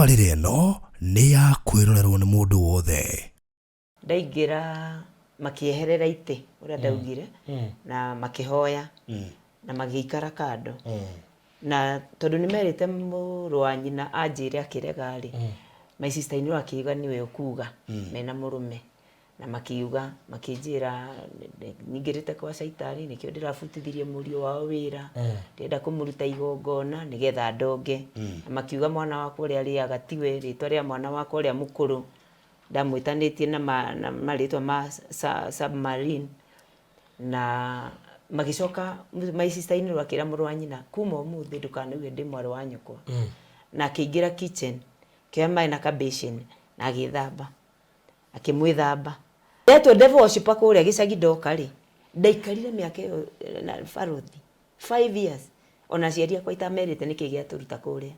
tabarĩra ĩno nĩ ya kwĩrorerwo nĩ mũndũ wothe. Ndaingĩra makĩeherera itĩ ũrĩa ndaugire na makĩhoya na magĩikara kando na tondũ nĩmerĩte mũrũ wa nyina anjĩre akĩrega rĩ my sister in law akiuga niwe ukuga mena mũrũme na makiuga makĩnjĩra ningĩrĩte kwa caitani nĩkĩo ndĩrabutithirie mũriũ wao wĩra ndĩrenda kũmũruta igongona nĩgetha ndonge na makiuga mwana wakwa ũrĩa arĩaga tiwe rĩtwa rĩa mwana wakwa ũrĩa mũkũrũ ndamwĩtanĩtie na marĩtwa ma submarine na magĩcoka my sister in law akĩra mũrũ wa nyina kuma ũmũthĩ ndũkanauge ndĩ mwarĩ wa nyũkwa na akĩingĩra kitchen kĩa maĩ na kabĩcĩni na agĩthamba akĩmwĩthamba etwo devil worshipper kũrĩa gĩcagi ndoka rĩ ndaikarire mĩaka ĩyo na barothi 5 years ona aciari akwa itamerĩte nĩkĩ gĩatũruta kũrĩa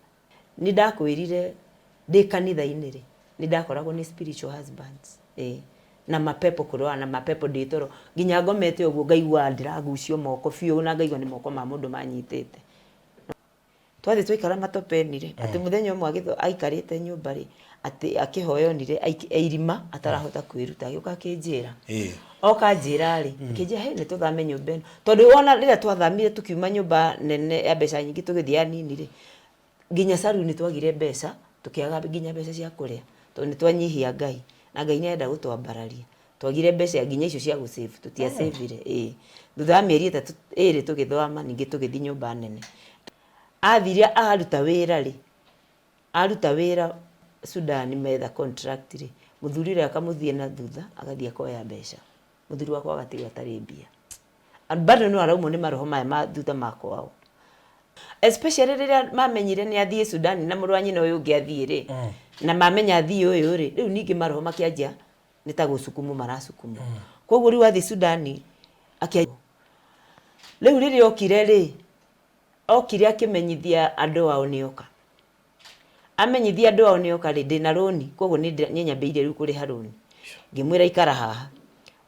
nĩ ndakwĩrire ndĩ kanitha-inĩ rĩ nĩ ndakoragwo nĩ spiritual husbands na mapepo kũrũa na mapepo ndĩtoro nginya ngomete ũguo ngaigua ndĩragucio moko biũ na ngaigua nĩ moko ma mũndũ manyitĩte twathi twaikara matopeni rĩ atĩ mũthenya ũmwe aikarĩte nyũmba rĩ atĩ akĩhoyonire eirima atarahota kwĩruta agĩũka akĩnjĩra oka njĩra rĩ akĩnjĩra he nĩ tũthame nyũmba ĩno tondũ wona rĩrĩa twathamire tũkiuma nyũmba nene ya mbeca nyingĩ tũgĩthiĩ anini rĩ nginya saruni twagire mbeca tũkĩaga nginya mbeca cia kũrĩa tondũ nĩ twanyihia Ngai na Ngai nĩenda gũtwambararia twagire mbeca nginya icio cia gũsave tũtiasavire thutha wa mĩeri ĩtatũ ĩrĩ tũgĩthoma ningĩ tũgĩthiĩ nyũmba nene athire aruta wĩra Sudan metha contract rĩ mũthuri ũrĩa akamũthiĩ na thutha agathiĩ akoya mbeca mũthuri wakwa agatigwo atarĩ mbia bado no araumwo nĩ maroho maya ma thutha makwao especially rĩrĩa mamenyire nĩ athiĩ Sudan na mũrũ wa nyina ũyũ ũngĩ athiĩ rĩ na mamenya athiĩ ũyũ rĩ rĩu ningĩ maroho makĩanjia nĩ ta gũcukumu marasukumu koguo rĩu athiĩ Sudan rĩu rĩrĩa okire rĩ okire akĩmenyithia andũ ao nĩoka amenyithia andũ ao nĩoka rĩ ndĩna roni koguo nĩ nyambĩire rĩu kũrĩha roni ngĩmwĩra ikara haha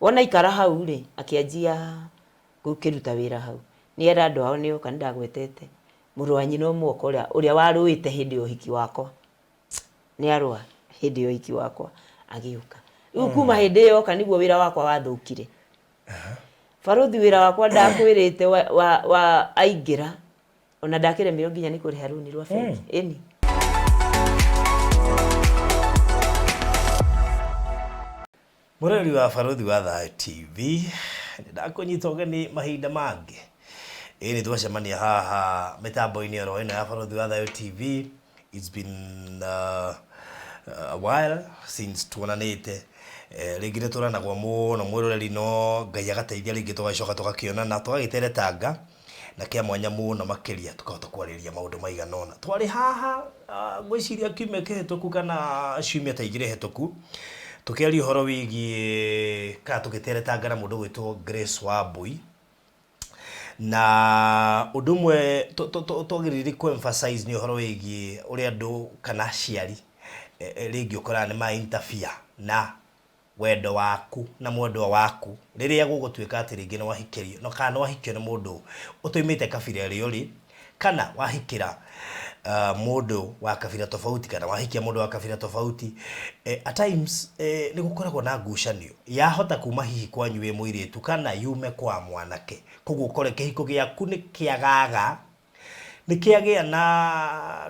wona ikara hau rĩ akĩanjia gũkĩruta wĩra hau nĩera andũ ao nĩoka nĩndagwetete mũrũ wa nyina ũmwe ũrĩa warũĩte hĩndĩ ya ũhiki wakwa nĩarũa hĩndĩ ya ũhiki wakwa agĩũka rĩu kuma hĩndĩ ĩyo oka nĩguo wĩra wakwa wathũkire barothi wĩra wakwa ndakwĩrĩte wa aingĩra ona ndakĩremirwo nginya nĩ kũrĩha rũni rwa bengi ĩni Mũrori wa barothi wa Thayũ TV ndakũnyita ũgeni mahinda mangĩ nĩ twacemania haha mĩtambo-inĩ oro ĩno ya barothi wa Thayũ TV. It's been a while since tuonanĩte rĩngĩ nĩ tũranagwo mũno mwĩroreri no Ngai agateithia rĩngĩ tũgacoka tũgakĩonana tũgagĩteretanga na kĩa mwanya mũno makĩria tũkahota kwarĩrĩria maũndũ maigana ũna twarĩ haha ngwĩciria kiumia kĩhĩtũku kana ciumia ta igĩrĩ hĩtũku tũkĩaria ũhoro wĩgiĩ kana tũgĩteretanga na mũndũ gwĩtwo Grace Wambui na ũndũ ũmwe twagĩrĩire kũ-emphasize nĩ ũhoro wĩgiĩ ũrĩa andũ kana aciari rĩngĩ ũkoraga nĩ ma-interfere na wendo waku na mwendwa waku rĩrĩa gũgũtuĩka atĩ rĩngĩ nĩ wahikĩrio no kana wahikio nĩ mũndũ ũtoimĩte kabira ĩrĩa ũrĩ kana wahikĩra mũndũ wa kabira tofauti kana wahikia mũndũ wa kabira tofauti at times nĩ gũkoragwo na ngucanio yahota kuma hihi kwanyu wĩ mũirĩtu kana yume kwa mwanake koguo ũkore kĩhiko gĩaku nĩ kĩagaga nĩ kĩagĩa na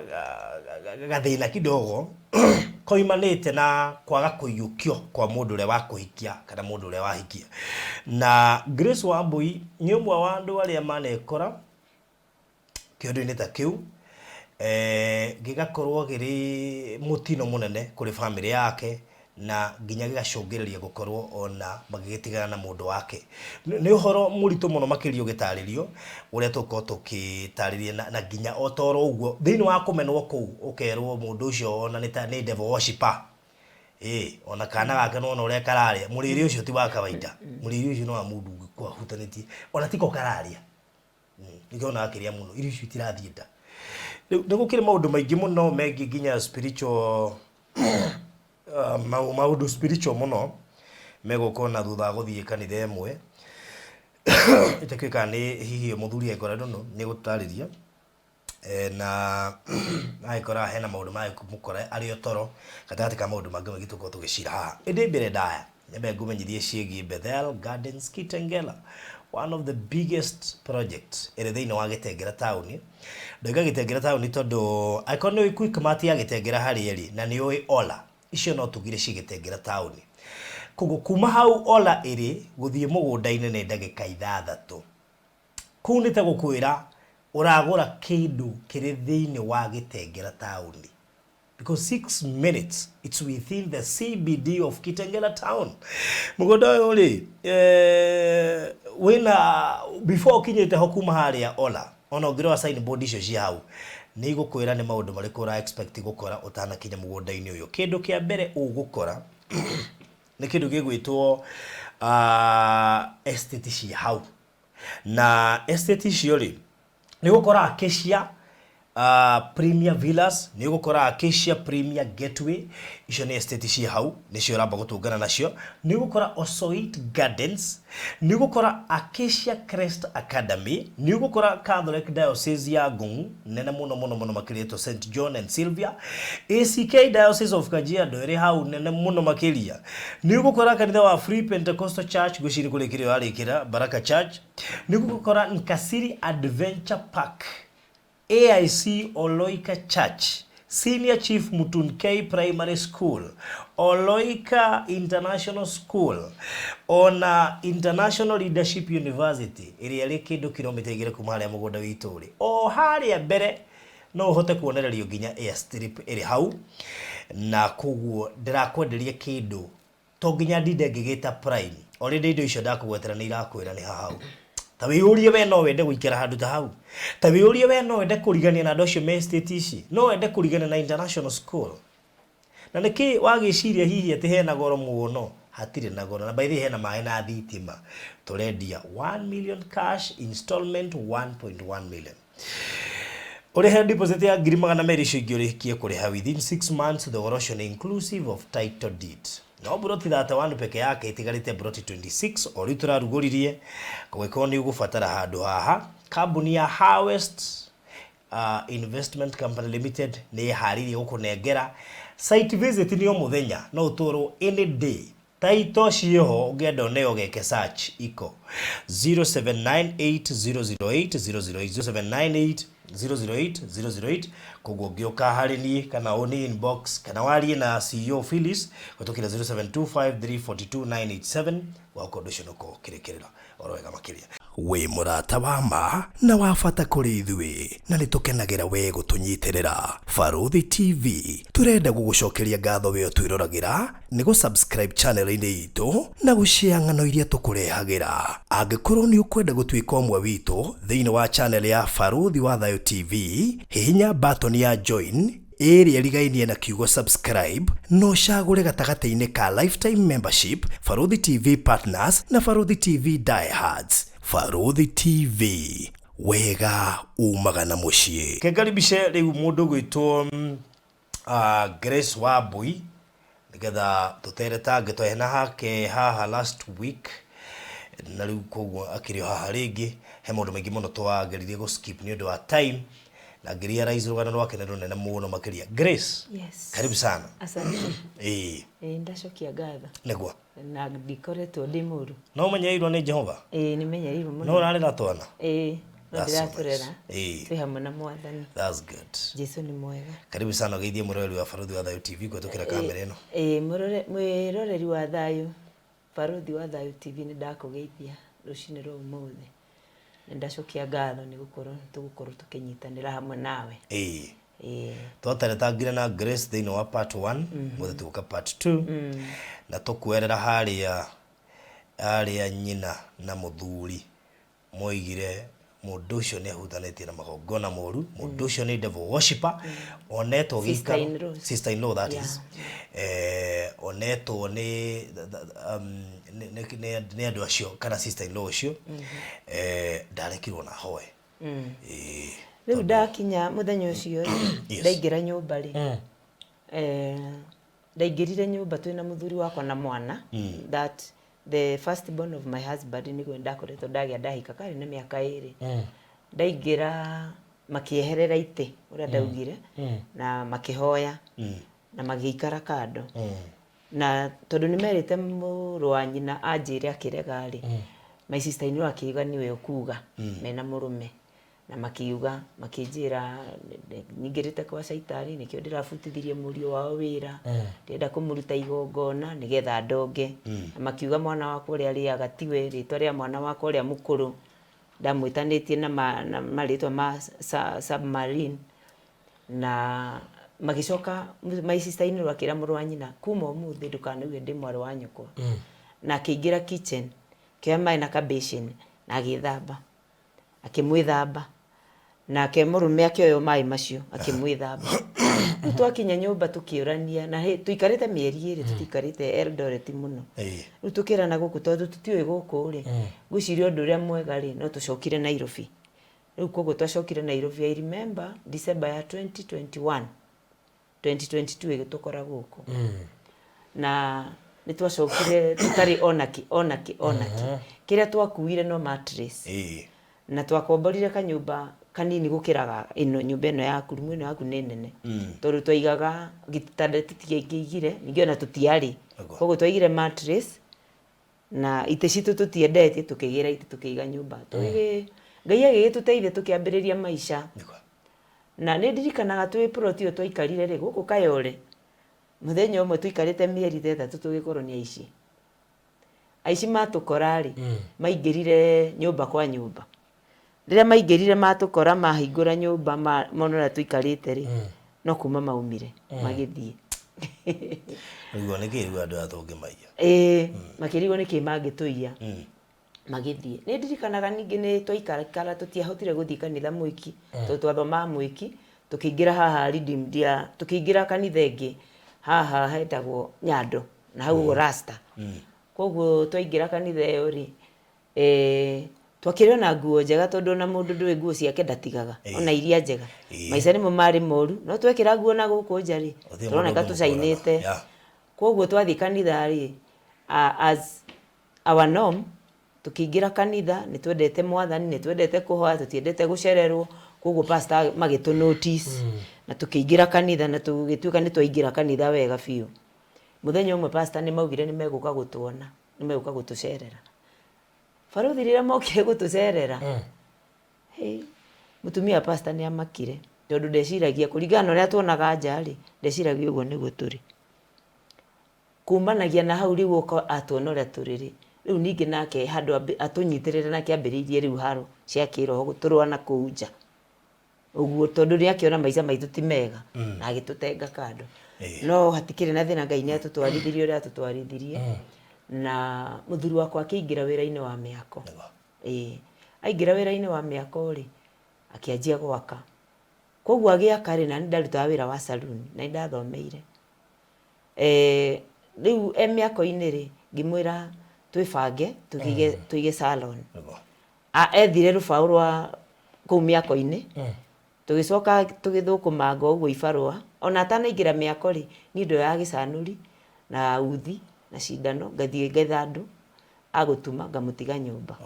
gathĩna kidogo koimanĩte na kwaga kũiyũkio kwa mũndũ ũrĩa wakũhikia kana mũndũ ũrĩa wahikia na Grace Wambui nĩ ũmwe wa andũ arĩa manekora kĩũndũ-inĩ ta kĩu gĩgakorwo gĩrĩ mũtino mũnene kũrĩ bamĩrĩ yake na nginya gĩgacũngĩrĩria gũkorwo ona magĩgĩtigana na mũndũ wake nĩ ũhoro mũritũ mũno makĩria ũgĩtarĩrio ũrĩa tũkorwo tũkĩtarĩria na nginya o toro ũguo thĩinĩ wa kũmenwo kũu ũkerwo mũndũ ũcio ona nĩ devil worshipper ona kana gake no ũrĩa kararĩa mũrĩre ũcio ti wa kawaida mũrĩre ũcio no wa mũndũ kwahutanĩtie ona tiko kararĩa nĩkĩona akĩrĩa mũno irio icio itirathiĩ nda nĩ gũkĩrĩ maũndũ maingĩ mũno megiĩ nginya spiritual maũndũ spiritual mũno megũkorwo na thutha gũthiĩ kanitha ĩmwe ĩtakĩka nĩ hihi mũthuri ekora ndono nĩ gũtarĩria na aikora hena maundu mai kumukora ari toro gatagati ka maundu mangĩ magituko tugicira haha indi mbere ndaya nyambe ngumenyithie ciĩgiĩ Bethel Gardens Kitengela, one of the biggest projects ĩrĩ thĩinĩ wa Gĩtengera town. Ndoiga Gĩtengera town tondũ aikora nĩ quick mart ya Gĩtengera harĩ eri na nĩ ũĩ Ola icio no tugire ci Gĩtengera town. Koguo kuma hau Ola ĩrĩ gũthiĩ mũgũnda-inĩ nĩ ndagĩka 6. Kũu nĩ ta gũkwĩra uragura kĩndũ kĩrĩ thĩinĩ wa Gĩtengera town, because 6 minutes it's within the CBD of Kitengela town. Mũgũnda ũyũ rĩ wĩna before kinyĩte ho kuma harĩa Ola ona ũngĩrora signboard icio cia hau nĩ igũkwĩra nĩ maũndũ marĩkũ ũra expect gũkora ũtanakinya mũgũnda-inĩ ũyũ. Kĩndũ kĩa mbere ũgũkora nĩ kĩndũ gĩgwĩtwo estate cia hau, na estate icio rĩ nĩ gũkora Acacia Premier Villas, nĩ gũkora Acacia Premier Gateway, icio nĩ estate cia hau nĩcio ũramba gũtũngana nacio. Nĩ gũkora Osoit Gardens, nĩ gũkora Acacia Crest Academy, nĩ gũkora Catholic Diocese ya Ngong nene mũno mũno mũno makĩria St John and Sylvia, ACK Diocese of Kajiado ĩrĩ hau nene mũno makĩria. Nĩ gũkora kanitha wa Free Pentecostal Church gwĩciria kũrĩkĩrĩo arĩkĩra Baraka Church, nĩ gũkora Nkasiri Adventure Park, AIC Oloika Church, Senior Chief Mutunkei Primary School, Oloika International School, ona International Leadership University ĩrĩa ĩrĩ kĩndũ kilomita 2 kuma harĩa mũgũnda witũ ũrĩ. O harĩa mbere no ũhote kuonererio nginya airstrip ĩrĩ hau, na koguo ndirakwenderia kĩndũ to nginya ndinde ngĩgĩta prime. Already indo icio ndakũgwetera nĩ irakwĩra nĩ hau. Ta wĩyũrie we no wende gũikara handũ ta hau. Ta wĩyũrie we no wende kũrigania na andũ acio me state ici. No wende kũrigania na international school. Na nĩkĩ wagĩciria hihi atĩ hena goro mũno? Hatirĩ na goro. Na by the way hena maĩ na thitima. Tũrendia 1 million cash installment 1.1 million. Ũrĩhe deposit ya 200,000 icio ingĩ ũrĩkie kũrĩha within 6 months, the operation inclusive of title deed. No broti 31 peke yake itigarite broti 26 o ritu rarugoririe kweko ni ugufatara handu haha. Kambuni ya Harvest Investment Company Limited ni hariri gukunengera site visit ni o muthenya no utoro any day. Taito ciho ungenda neo geke search iko 0798008008 008 koguo ngioka hari ni kana oni inbox kana warie na CEO Phyllis gutokira 0725342987 wako ndushinoko kirekerera orowega makiria. We murata wa ma na wafata kũrĩ ithuĩ na nĩtũkenagĩra we gũtũnyitĩrĩra. Baruthi TV turenda gũgũcokeria ngatho we twĩroragĩra nĩ gũ-subscribe channel-inĩ itũ na gũshare ng'ano iria tũkũrehagĩra. Angĩkorwo nĩ ũkwenda gũtuĩka ũmwe witũ thĩinĩ wa channel ya Baruthi wa Thayũ TV, hihinya button ya join ĩrĩa ĩrigainie na kiugo subscribe no cagũre gatagatĩ-inĩ ka lifetime membership, Baruthi TV Partners na Baruthi TV Diehards. Baruthi TV, wega umaga na mũciĩ. Kekaribishe rĩu mũndũ gwĩtwo Grace Wambui nigetha tũteretange twahena hake haha last week na rĩu koguo akĩrĩ haha rĩngĩ he maũndũ maingĩ mũno twageririe gũ skip nĩ ũndũ wa time na ngeria rais rũgano rwake nĩ rũnene mũno makĩria. Grace, yes, karibu sana. Asante. Ndacokia ngatho nĩguo na ndikoretwo ndĩ mũru. No ũmenyereirwo nĩ Jehova? Nĩ menyereirwo mũno. No ũrarĩ na twana? Ndĩraturera twĩ hamwe na Mwathani. That's good. Jesu ni mwega. Karibu sana geithie mũroreri wa Baruthi wa Thayũ TV kũhĩtũkĩra kamera ĩno. Mwĩroreri wa Thayũ, Baruthi wa Thayũ TV nĩ ndakũgeithia rũcinĩ rwa ũmũthĩ. Ndacokia ngatho nĩ gũkorwo tũkĩnyitanĩra hamwe nawe. Twateretangire na Grace thĩinĩ wa part 1 mũthĩ tũgoka part 2 na tũkuerera harĩa nyina na mũthuri moigire mũndũ ũcio nĩ ahutanĩtie na magongona moru, mũndũ ũcio nĩ devil worshipper, onetwo gĩikaro sister-in-law that is, onetwo nĩ andũ acio kana sister-in-law ũcio ndarekirwo na hoe. Rĩu ndakinya mũthenya ũcio ndaingĩra nyũmba rĩ ndaingĩrire nyũmba twĩna mũthuri wakwa na mwana, that the first born of my husband nĩguo ndakoretwo ndagĩa ndahika karĩ na mĩaka 2. Ndaingĩra makieherera ite uria ndaugire na makihoya na magiikara kando na tondu nimerite muru wa nyina anjire akirega ri my sister ino akiuga niwe ukuga mena murume na makiuga makinjira ningirite kwa caitari nikio ndirabutithirie murio wao wira ndenda kumuruta igongona nigetha ndonge na makiuga mwana wakwa uria riaga tiwe ritwa ria mwana wakwa uria mukuru ndamwitanitie na maritwa ma submarine na magicoka my sister ino akira muru wa nyina kuma umuthi ndukaniwe ndi mwari wa nyukwa na akiingira kitchen kia mai na basin na agithamba akimwithamba na ke murume akioyo mai macio akimwithamba twakinya nyumba tukiurania na tuikarite mieri iri tutikarite Eldoret muno tukirana guku tondu tutiwe guku ri gwiciria undu uria mwega ri no tucokire Nairobi riu koguo twacokire Nairobi I remember December ya 2022 igitukora guku na nitwacokire tutari onaki kiria twakuire no mattress na twakomborire kanyumba kanini gukiraga ino nyumba ino yaku rumu ino yaku ni nene tondu twaigaga gitanda tutiigire ningiona tutiari koguo twaigire mattress na ite citu tutiendetie tukigira ite tukiiga nyumba Ngai agituteithia tukiambiriria maisha na nindirikanaga twi plot iyo twaikarire ri guku Kayole muthenya umwe tuikarite mieri 3 tugikorwo ni aici matukorari maingirire nyumba kwa nyumba riria maingirire matukora mahingura nyumba monora tuikarite ri no kuma maumire magithie Rugo niki andu athonge maiya makirigo niki mangituia magithie nindirikanaga ningi ni twaikara tutiahotire guthii kanitha mwiki twathoma mwiki tukiingira haha redeemed tukiingira kanitha ingi haha hetagwo Nyando na hau Rasta koguo twaingira kanitha iyo ri twakiriona nguo njega tondu na mundu ndui nguo ciake ndatigaga ona iria njega maica nimo mari moru no twekira nguo na guku njari turoneka tucainite koguo twathi kanitha ri as our norm tukiingira kanitha ni twendete mwathani ni twendete kuhoya tutiendete gucererwo koguo pastor magitu notice na tukiingira kanitha na tugituika ni twaingira kanitha wega biu muthenya umwe pastor ni maugire ni meguka gutuona ni meguka gutucerera Faruthi rira mokire gutucerera mutumia pastor ni amakire tondu ndeciragia kuringana uria tuonaga njari ndeciragia uguo niguo turi kumanagia na hau riu uko atuona uria turiri riu ningi nake handu atunyitirire na kiambiriirie riu haro cia kiroho guturwa na kuunja uguo tondu ni akiona maica maitu ti mega na agitutenga kando no hatikire na thina Ngai ni atutwarithirie uria atutwarithirie na muthuri wakwa akiingira wira-ini wa miako aingira wira-ini wa miako ri akianjia gwaka koguo agiaka ri na ndarutaga wira wa saloon na ndathomeire riu miako-ini ri ngimwira twibange tuige salon ethire rubao rwa kuu miako-ini tugicoka tugithukuma uguo ibarua ona atanaingira miako ri ni ndo ya gicanuri na uthi na cindano ngathie ngetha andu agutuma ngamutiga nyumba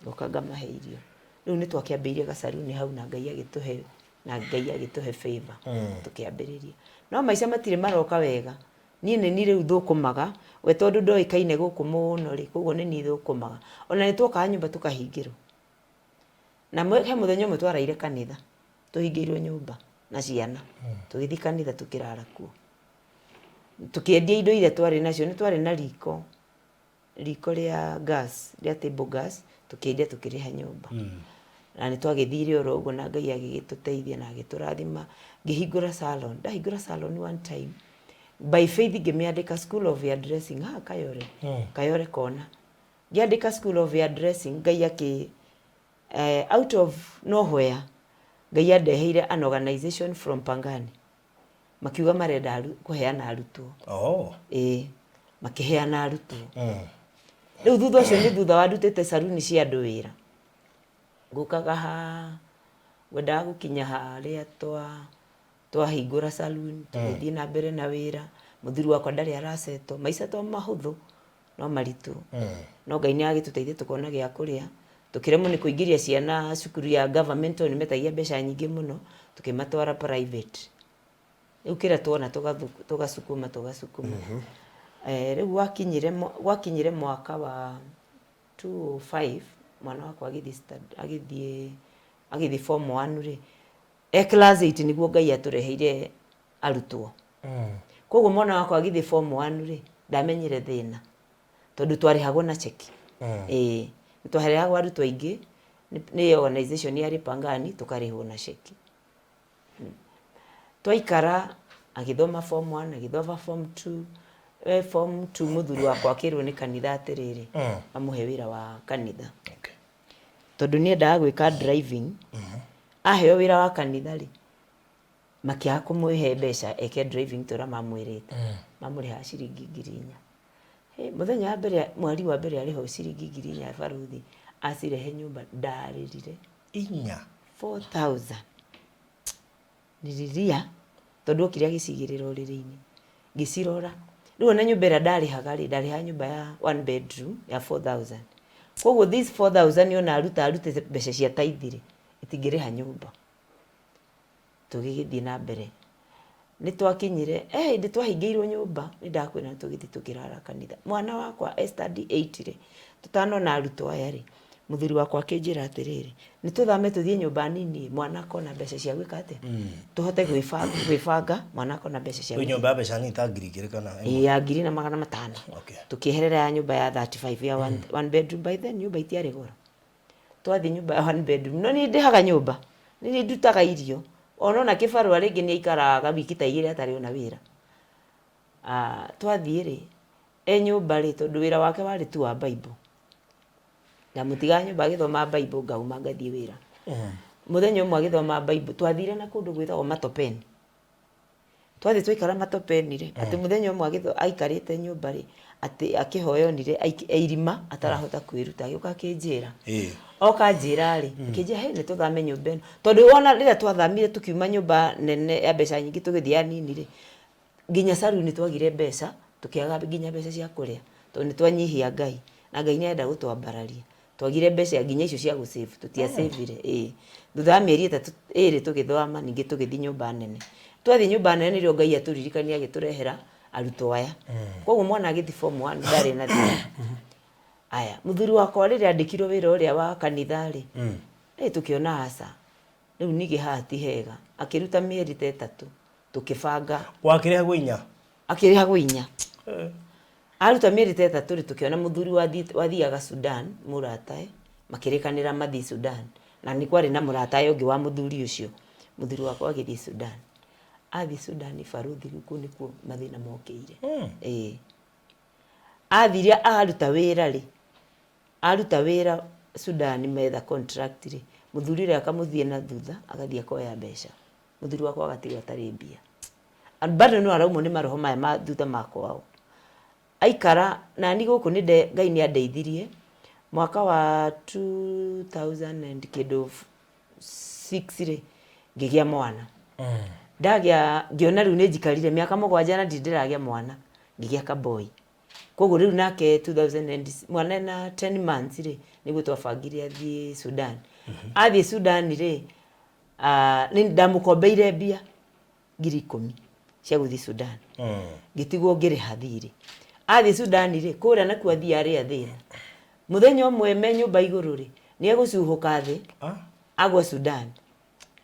ngoka ngamahe irio riu ni twakiambiririe gacaruni hau na Ngai agituhe favor tukiambiriria no maica matire maroka wega ni riu thukumaga we tondu ndoikaine guku muno ri koguo ni thukumaga ona ni twoka nyumba tukahingirwo na he muthenya umwe twaraire kanitha tuhingirwo nyumba na ciana tugithi kanitha tukirara kuo tukiendia indo ile twari nacio ni twari na riko ria gas ria table gas tukiendia tukiriha nyumba na ni twagithire oro uguo na Ngai agigituteithia na agiturathima ngihingura salon ndahingura salon one time by faith ngimiandika school of hairdressing Kayole kona ngiandika school of hairdressing Ngai aki out of nowhere Ngai andeheire an organization from Pangani makiuga marenda kuheana arutwo makiheana arutwo riu thutha ucio ni thutha wa ndutite saruni cia andu wira ngukaga wendaga gukinya haria twahingura saloon tugithi na mbere na wira muthuri wakwa ndari araceto maica to mahuthu no maritu no Ngai ni agituteithia tukona gia kuria tukiremo ni kuingiria ciana cukuru ya government ni metagia mbeca nyingi muno tukimatwara private ukira tuona tugacukuma riu wakinyire mwaka wa 25 mwana wakwa agithie form 1 ri class 8 niguo Ngai atureheire arutwo koguo mwana wakwa agithie form 1 ri ndamenyire thina tondu twarihagwo na cheki twarihagwo arutwo aingi ni organization ya Pangani tukarihwo na cheki twaikara agithoma form 1 agithoma form 2 form 2 muthuri wakwa akirwo ni kanitha atiriri amuhe wira wa kanitha tondu ni endaga gwika driving aheo wira wa kanitha ri makia kumuhe mbeca eke driving tora mamwirite mamuriha ciringi 4,000 muthenya wa mbere mwari wa mbere ariho ciringi 4,000 baruthi acirehe nyumba ndaririre 4,000 niriria tondu kiria gicigirira uriri-ini gicirora riu na nyumba ira ndarihaga ri ndariha nyumba ya 1 bedroom ya 4,000 koguo this 4,000 yona arute mbeca cia taithiri itingiriha nyumba tugigithie na mbere ni twakinyire ndi twahingiirwo nyumba ni ndakwira tugithi tukirara kanitha mwana wakwa study 8 ri tutano na arutwo aya ri muthuri wakwa akinjira atiriri ni tuthame tuthie nyumba nini mwana akona mbeca cia gwika ate tuhote gwibanga mwana akona mbeca cia nyumba mbeca ni ta ngiri kana ya 2,500 tukieherera ya nyumba ya 35 ya 1 bedroom by then nyumba itiari goro twathi nyumba ya 1 bedroom no ni ndihaga nyumba ni ndutaga irio onona kibaru aringi ni ikaraga wiki ta igiri atari ona wira twathie ri nyumba ri tondu wira wake wari tu wa Bible na mutiga nyumba agithoma Bible ngauma ngathie wira muthenya umwe agithoma Bible twathire na kundu gwithagwo Matopeni twathi twaikara Matopeni ri ati muthenya umwe aikarite nyumba ri ati akihoyonire irima atarahota kwiruta agioka akinjira okanjira ri kinjira he ni tuthame nyumba ino tondu wona rira twathamire tukiuma nyumba nene ya mbeca nyingi tugithia nini ri nginya saruni twagire mbeca tukiaga nginya mbeca cia kuria tondu twanyihia Ngai na Ngai ni enda gutwambararia twagire mbeca nginya icio cia gusave tutia save ri thutha mieri 3 tugithoma ningi tugithi nyumba nene twathi nyumba nene rio Ngai aturirikania agiturehera arutwo aya koguo mwana agithi form 1 ndari na thina aya muthuri wakwa riri andikirwo wira uria wa kanitha ri tukiona asa riu nigi hati hega akiruta mieri 3 tukibanga wakirehagwo inya akirehagwo inya aruta mieri 3 ri tukiona muthuri wathiaga Sudan muratae makirikanira mathi Sudan na ni kwari na muratae ungi wa muthuri ucio muthuri wakwa agithi Sudan athi Sudan baruthi riku nikuo mathina mokeire athiria aruta wira Sudan metha contract ri muthuri ri akamuthie na thutha agathie koya mbeca muthuri wakwa agatiga tari mbia bado no araumo ni maroho maya ma thutha makwao aikara na ni guku ni Ngai ni andeithirie mwaka wa 2006 ri ngigia mwana ngiona riu ni njikarire miaka 7 na ndiragia mwana ngigia kaboi koguo riu nake 2000 mwana na 10 months ri niguo twabangire athie Sudan athie Sudan ri ni ndamukombeire mbia 10,000 cia guthi Sudan gitigwo ngire hathiri athie Sudan ri kuria na kwathi ari athira muthenya umwe me nyumba iguru ri ni egucuhuka thi agwa Sudan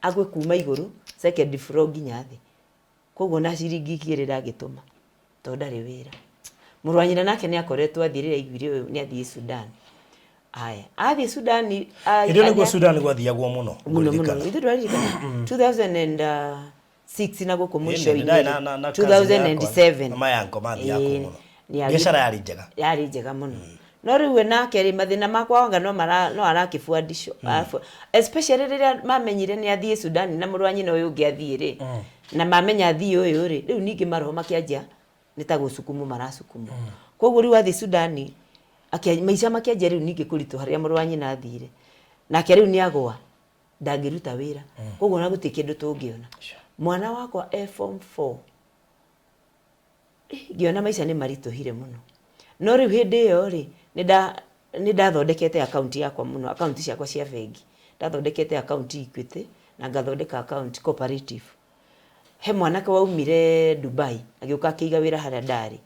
agwe kuma iguru second floor nginya thi koguo na ciringi kirira gituma to ndari wira murwanyina nake ni akoretwo athirira igwire ni athie Sudan aya athie Sudan irio niguo Sudan gwathiagwo muno ithu ndwaririkana 2006 na guku mwisho 2007 mama yanko mathia muno biashara yari njega muno no riu nake ri mathina makwa wanga no arakifundisho especially rira mamenyire ni athie Sudan na murwanyina uyu ungi athie ri na mamenya athie uyu ri riu ningi maroho makianjia ni ta gucukumu marasukumu koguo riu athie Sudan maica makianjia riu ningi kuritu haria murwanyina athire nake riu ni agwa ndangiruta wira koguo na guti kindu tungiona mwana wakwa form 4 ngiona maica ni marituhire muno no riu hindi yo ri ni ndathondekete account yakwa muno, account ciakwa cia bengi ndathondekete account Equity na ngathondeka account Cooperative. He mwanake waumire Dubai agĩũka akĩiga wĩra harĩa ndarĩ,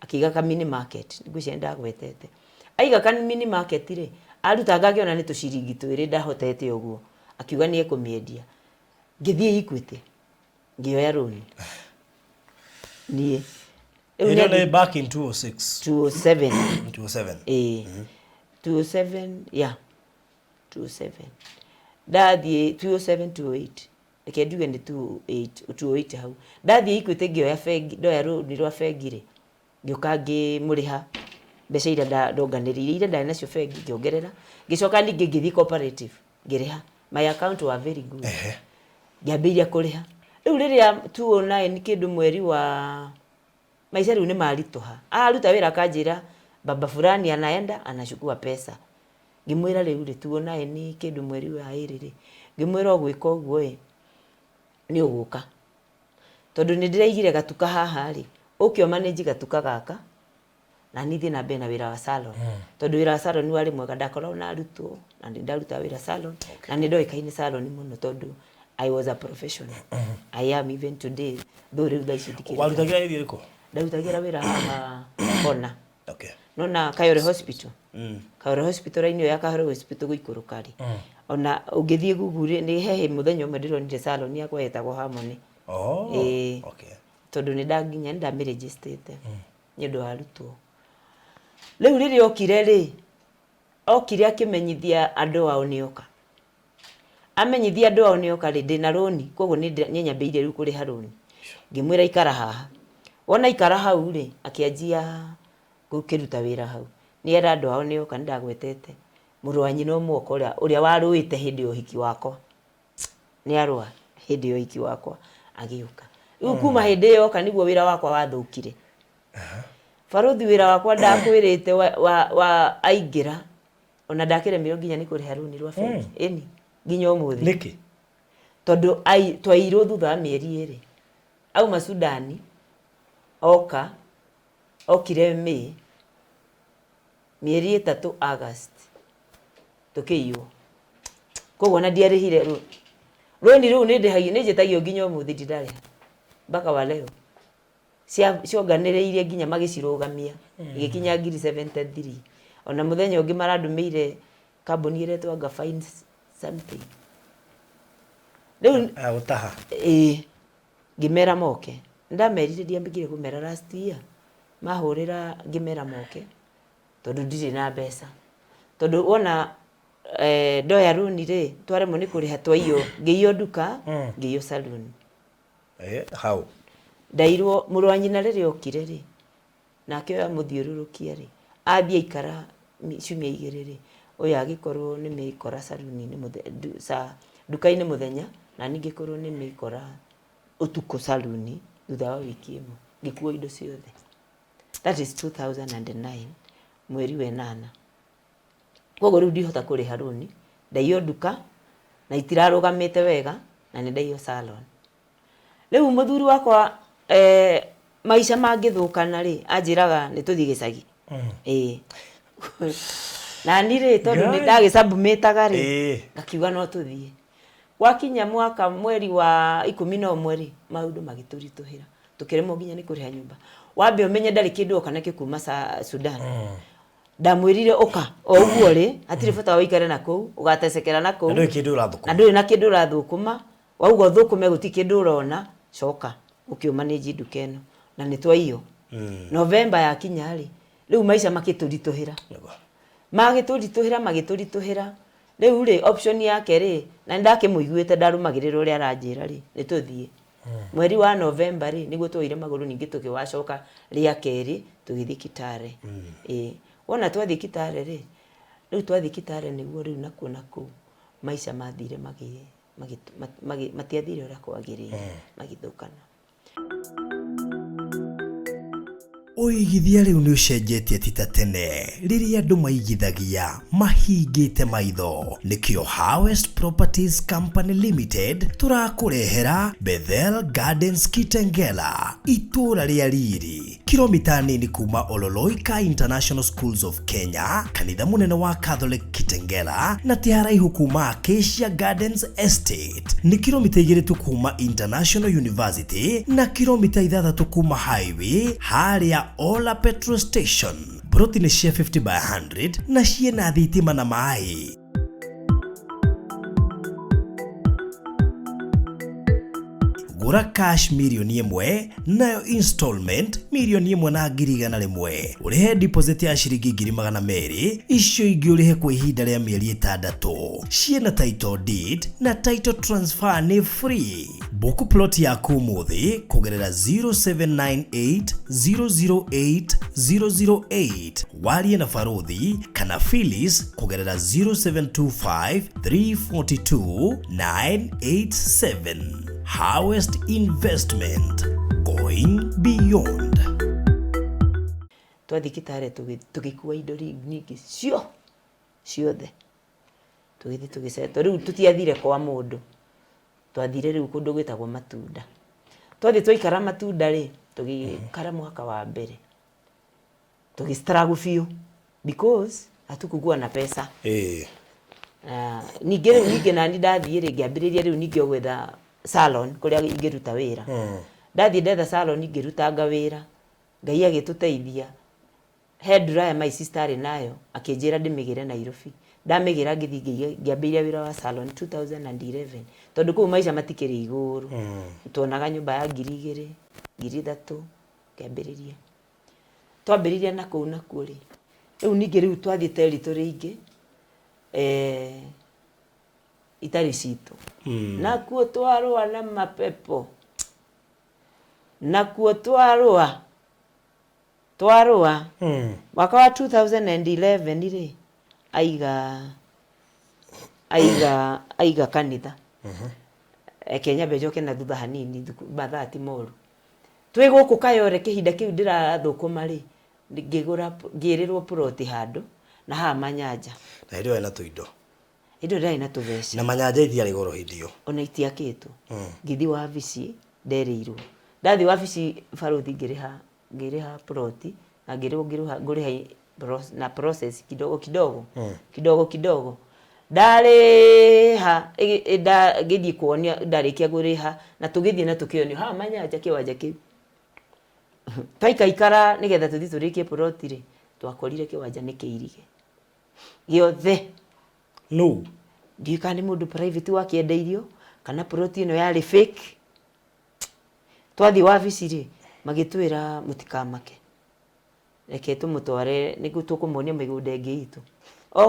akĩiga ka mini market, ngwĩciria ndagwetete. Aiga ka mini market rĩ, arutanga akĩona nĩ tũciringi twĩrĩ ndahotete ũguo, akiuga nĩ ekũmĩendia. Ngĩthiĩ Equity ngĩoya loan niĩ. Ĩno nĩ back in 2006 207 207 207 yeah 207 ndathiĩ 207 28 reke nduge nĩ 28 hau. Ndathiĩ Equity ngĩoya bengi, ndoya rũni rwa bengi rĩ, ngĩũka ngĩmũrĩha mbeca iria ndonganĩrĩire iria ndarĩ nacio bengi ngĩongerera, ngĩcoka ningĩ ngĩthiĩ Cooperative ngĩrĩha. My account were very good. Ngĩambĩrĩria kũrĩha. Rĩu rĩrĩa 209 kĩndũ mweri wa maisha rĩu nĩ maritũha, aruta wĩra akanjĩra baba fulani anaenda anachukua pesa. Ngĩmwĩra rĩu rĩ 209 kĩndũ mweri wa ĩrĩ rĩ, ngĩmwĩra ũgwĩka ũguo ĩ nĩ ũgũka, tondũ nĩ ndĩraigire gatuka haha rĩ, ũkĩo manage gatuka gaka na niĩ thiĩ na mbere na wĩra wa salon. Tondũ wĩra wa salon warĩ mwega, ndakoragwo na arutwo na nĩ ndaruta wĩra salon na nĩ ndoĩkaine salon mũno tondũ I was a professional. I am even today, though rĩu thaa ici ndikĩrĩ. Warutagira ĩrĩ rĩkũ? Ndarutagĩra wĩra haha Kona. Okay. Nona Kayore Hospital. Kayore Hospital ĩno ya Kayore Hospital gũikũrũka rĩ. Ona ũngĩthiĩ Google nĩ hehe mũthenya ũmwe ndĩronire salon yakwa yetagwo Harmony. Okay. Tondũ nĩ ndanginya ndamĩregistete nĩ ũndũ wa arutwo. Rĩu rĩrĩa okire rĩ, okire akĩmenyithia andũ ao nĩoka. Amenyithia andũ ao nĩoka rĩ, ndĩna rũni, koguo nĩ nyambĩrĩire rĩu kũrĩha rũni. Ngĩmwĩra ikara haha. Wona ikara hau rĩ, akĩanjia gũkĩruta wĩra hau. Nĩ era andũ ao nĩoka nĩ ndagwetete. Mũrũ wa nyina ũmwe ũrĩa warũĩte hĩndĩ ya ũhiki wakwa. Nĩ arũa hĩndĩ ya ũhiki wakwa agĩũka. Rĩu kuma hĩndĩ ĩyo oka nĩguo wĩra wakwa wathũkire. Baruthi wĩra wakwa ndakwĩrĩte wa aingĩra ona ndakĩremirwo nginya nĩ kũrĩha rũni rwa bengi. Ĩni nginya ũmũthĩ. Nĩkĩ? Tondũ twairwo thutha wa mĩeri ĩrĩ. Auma Sudani okire mieri 3 August tukĩiywo. Koguo na ndiarĩhire rũni rũu nĩ njĩtagio nginya ũmũthĩ ndirarĩha mpaka wa leo. Cionganĩrĩirie nginya magĩcirũgamia igĩkinya ngiri 73. Ona mũthenya ũngĩ marandũmĩire kambuni ĩretwo Anga Fines something. Rĩu utaha ngĩmera moke. Ndamerire ndiambĩkire kũmera last year. Mahũrĩra ngĩmera moke tondũ ndirĩ na mbeca. Tondũ wona ndoya rũni rĩ, twaremwo nĩ kũrĩha twaiywo, ngĩiywo nduka, ngĩiywo saloon. How? Ndairwo mũrũ wa nyina rĩrĩa okire rĩ, nake oya mũthiũrũrũkia rĩ, ambia ikara ciumia igĩrĩ rĩ, ũyũ agĩkorwo nĩ mĩkora saloon-inĩ nduka-inĩ mũthenya na ningĩ korwo nĩ mĩkora ũtukũ saloon thutha wa wiki ĩmwe ngĩkuo indo ciothe. That is 2009 mweri wa 8. Koguo rĩu ndihota kũrĩha rũni, ndaiywo nduka na itirarũgamĩte wega na nĩ ndaiywo salon. Rĩu mũthuri wakwa maisha mangĩthũkana rĩ, anjĩraga nĩ tũthiĩ gĩcagi. Na niĩ rĩ, tondũ nĩ ndagĩcambumĩtaga rĩ, ngakiuga no tũthiĩ. Gwakinya mwaka mweri wa 11 rĩ, maũndũ magĩtũritũhĩra. Tũkĩremwo nginya nĩ kũrĩha nyũmba. Wambe ũmenye ndarĩ kĩndũ oka nakĩo kuma Sudan. Ndamwĩrire ũka o ũguo rĩ, hatirĩ bata wa ũikare na kũu, ũgatecekera na kũu. Na ndũrĩ na kĩndũ ũrathũkũma. Wauga ũthũkũme gũti kĩndũ ũrona, coka ũkĩũmanĩnji nduka ĩno. Na nĩ twaiywo. November yakinya rĩ, rĩu maisha makĩtũritũhĩra. Magĩtũritũhĩra. Rĩu rĩ, option yake rĩ, na ndakĩmũiguĩte ndarũmagĩrĩra ũrĩa aranjĩra rĩ, nĩ tũthiĩ. Mweri wa November rĩ, nĩguo twoire magũrũ ningĩ tũkĩwacoka rĩa kerĩ tũgĩthiĩ Kitale. Wona twathiĩ Kitale rĩ, rĩu twathiĩ Kitale nĩguo rĩu nakuo nakũu maisha mathire matiathire ũrĩa kwagĩrĩire magĩthũkana. Uigithia riu ni ucenjetie tita tene riria andu maigithagia mahingite maitho. Nikio Harvest Properties Company Limited turakurehera Bethel Gardens Kitengela, itura ria riri kilomita nini kuma Ololoika International Schools of Kenya, kanitha munene wa Catholic Kitengela, na tiharaihu kuma Acacia Gardens Estate. Ni kilomita 2 tu kuma International University na kilomita 6 kuma highway haria Ola Petrol Station. Broti ni cia 50 by 100 na ciena thitima na mai. Gura cash milioni 1 nayo installment milioni 1,100,000. Urihe deposit ya shilingi 200,000, icio ingi urihe kwa ihinda ria mieri 6. Ciena title deed na title transfer ni free. Book plot yaku muthi kugerera 0798008008 warie na Faruthi kana Phyllis kugerera 0725342987. Harvest Investment, going beyond. Twathikitare tugikua indo nyingi ciothe tugithi tugiceto riu tutiathire kwa mundu, twathire riu kundu gwitagwo matunda. Twathi twaikara matunda ri tugikara mwaka wa mbere tugistruggle fiu because hatukugua na pesa. Ninge nani ndathire ngiambiriria riu ninge gwetha salon kuria ingiruta wira. Ndathi ndetha salon ingirutanga wira, Ngai agituteithia. Head dryer my sister ari nayo akinjira ndimigire Nairobi. Ndamigira ngithi ngiambiria wira wa salon 2011 tondu ku maisha matikiri iguru. Tuonaga nyumba ya 2,000 3,000 ngiambiriria. Twambiriria na kuu na kuri. Riu ninge riu twathi territory ingi itari citu. Nakuo twarua na mapepo. Nakuo twarua. Mwaka wa 2011 ri aiga kanitha. Kenya bejoke na thutha hanini mathati moru. Twi guku Kayore kihinda kiu ndirathukuma ri ngigura ngirirwo plot handu na ha manyanja. Na irio ena tuindo. Indo ndai na tuveci. Na manyanja ithiari goro hindio. Ona itiakitu. Ngithi wabici nderirwo. Ndathi wabici Faruthi ngiriha plot na ngiriha na process kidogo. Ndariha ngithii kuonia ndarikia guriha na tugithii na tukionio ha manyanja kiwanja kiu. Twaikaikara nigetha tuthi turikie plot ri twakorire kiwanja ni kiirige. Giothe no ndikani mundu private wakiendeirio kana plot ino yari fake. Twathi wabici ri magitwira mutikamake, reke tumutware nigu tukumuonia migunda ingi itu.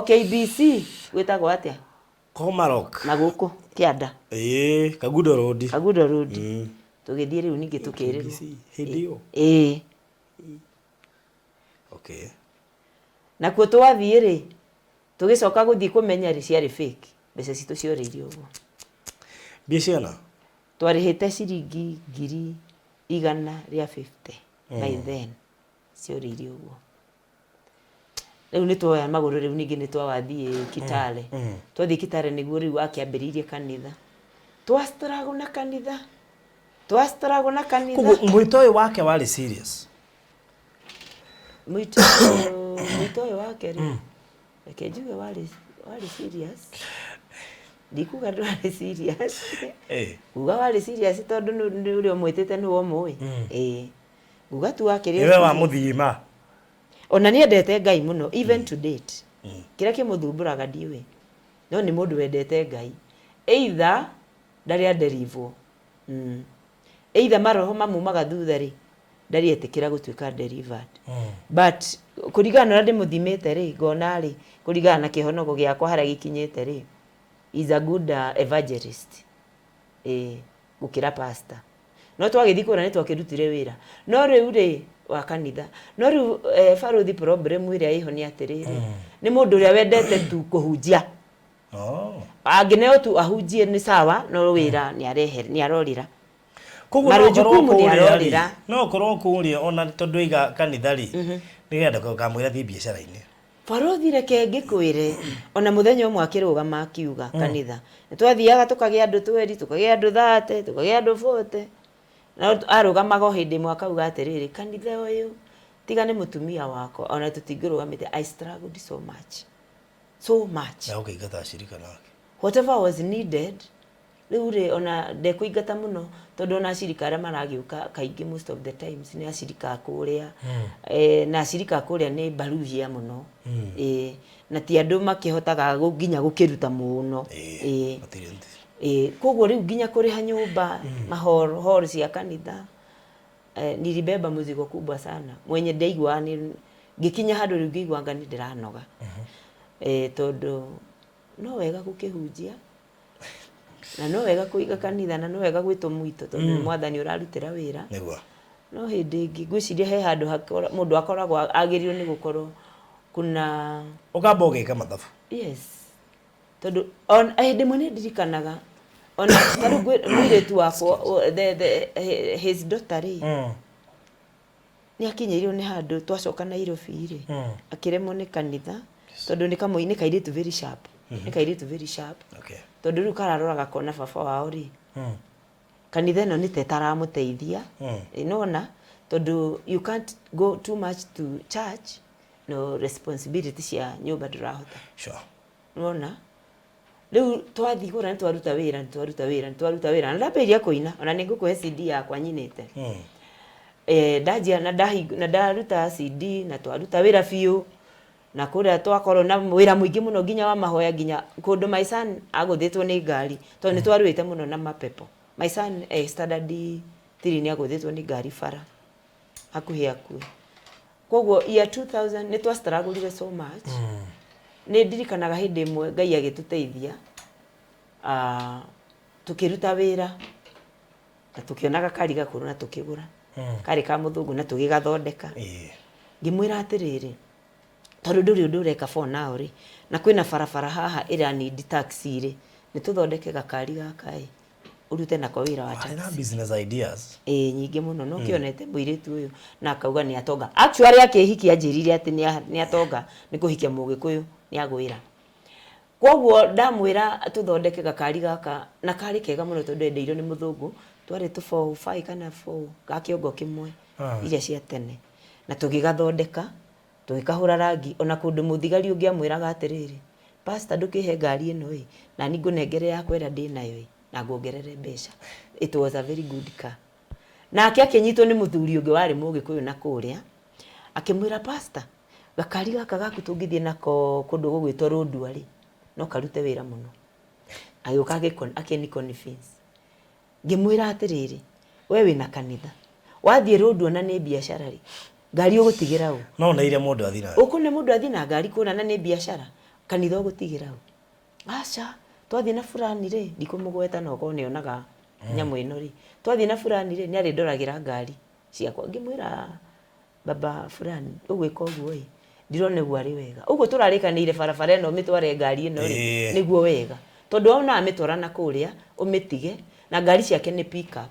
KBC gwitagwo atia Komarok na guku Kianda Kagudo Road tugithie riu ningi tukirirwo hindio. Okay. Na kuo twathie ri tugicoka guthii kumenya ri ciari fake. Mbeca citu cioririo uguo. Biashara Twarihite ciringi 150 by then cioririo uguo. Riu ni twoya maguru riu ningi ni twawathie Kitale. Twathie Kitale niguo riu akiambiririe kanitha. Twastrago na kanitha. Mwito uyu wake wali serious. Mwito wake ri ekejuge wali serious. Ndikuga ndwari serious. Uga wali serious tondu ni uri mwitete ni wo mui. Uga tu wake ri ewe wa muthima. Ona ni endete Ngai muno even to date. Kira kimuthumburaga ndiwe. No ni mundu wendete Ngai. Either ndari aderivo. Either maroho mamumaga thutha ri ndari etikira gutwika delivered. But kurigana na ndimuthimete ri ngona ri kurigana na kihonogo giakwa hara gikinyete ri is a good evangelist. Gukira pastor. No twagithi kura ni twakirutire wira. No riu ri wa kanitha. No riu Faruthi problem iria iho ni atiriri. Ni mundu uria wendete tu kuhunjia. Angineo tu ahunjie ni sawa no wira ni arorira. Marujukumu ni arorira. No korwo kuria ona tondu iga kanithari. Nigenda kamwira thi biashara-ini. Barothi reke ngikwire ona muthenya umwe akirugama akiuga kanitha. Twathiaga tukagia andu 20, tukagia andu 30, tukagia andu 40. Na arugamaga hindi imwe akauga atiriri kanitha uyu tiga ni mutumia wako ona tutingirugamite. I struggled so much. So much. Na ukaigata shirika nake. Whatever was needed. Riu ona ndekuingata muno tondu ona ashirika aria maragiuka kaingi most of the times ni ashirika kuria na ashirika kuria ni baruhia muno na ti andu makihotaga nginya gukiruta muno koguo riu nginya kuriha nyumba mahoro cia kanitha nilibeba muzigo kubwa sana mwenye ndaigua ni ngikinya handu riu ngigua ngani ndiranoga tondu no wega gukihunjia na no wega kuiga kanitha na no wega gwitwo mwito tondu mwathani urarutira wira niguo no hindi ingi gwiciria he handu mundu akoragwo agirirwo ni gukorwo kuna ukamba ugika mathabu yes tondu on hindi mwe ndirikanaga ona taru mwiretu wako his daughter ni akinyirirwo ni handu twacoka Nairobi ri akiremwo ni kanitha tondu ni kamwe kairitu very sharp ni kairitu very sharp okay tondu riu kararoraga kona baba wao ri kanitha no ni tetaramuteithia inona tondu you can't go too much to church no responsibility cia nyumba ndurahota sure inona riu twathigura ni twaruta wira na ndaberia kuina ona ningukuhe CD yakwa nyinite ndajia na ndaruta CD na twaruta wira biu na kuria twakorwo na wira muingi muno nginya wa mahoya nginya kundu my son aguthitwo ni ngari tondu ni twaruite muno na mapepo my son standard 3 ni aguthitwo ni ngari bara hakuhi koguo year 2000 ni twa struggle so much ni ndirikanaga hindi imwe Ngai agituteithia tukiruta wira na tukionaga kari gakuru na tukigura kari ka muthungu na tugigathondeka ngimwira atiriri tondu nduri undu ureka for now ri na kwina barabara haha ira need taxi ri ni tuthondeke gakari gaka urute nako wira wa taxi na business ideas nyingi muno no kionete muiritu uyu na akauga ni atonga actually akihiki anjirire ati ni atonga ni kuhikia mugikuyu ni agwira koguo ndamwira tuthondeke gakari gaka na kari kega muno tondu ndeirwo ni muthungu twari tu 4 kana 4 gakiongo kimwe iria cia tene na tugigathondeka tugikahura rangi ona kundu muthigari ungi amwiraga atiriri pastor ndukihe ngari ino na ni ngunengere yakwa ira ndi nayo na ngongerere mbeca. It was a very good car na akinyitwo ni muthuri ungi wari mugikuyu na kuria akimwira pastor gakari gaka gaku tungithie nako kundu gugwitwo Rondua ri no karute wira muno ayoka akeni convince ngimwira atiriri we wina kanitha wathie Rondua na ni biashara ri ngari ugutigira u no na ile mundu athina ukune mundu athina ngari kuna na ni biashara kanitha ugutigira u acha twathie na fulani ri ndikumugweta no ko nionaga nyamu ino ri twathie na fulani ri ni ari ndoragira ngari ciakwa ngimwira baba fulani ugwika uguo ndirone gwari wega uguo turarikanire barabara ino mitware ngari ino ri niguo wega tondu ona amitwara na kuria umitige na ngari ciake ni pick up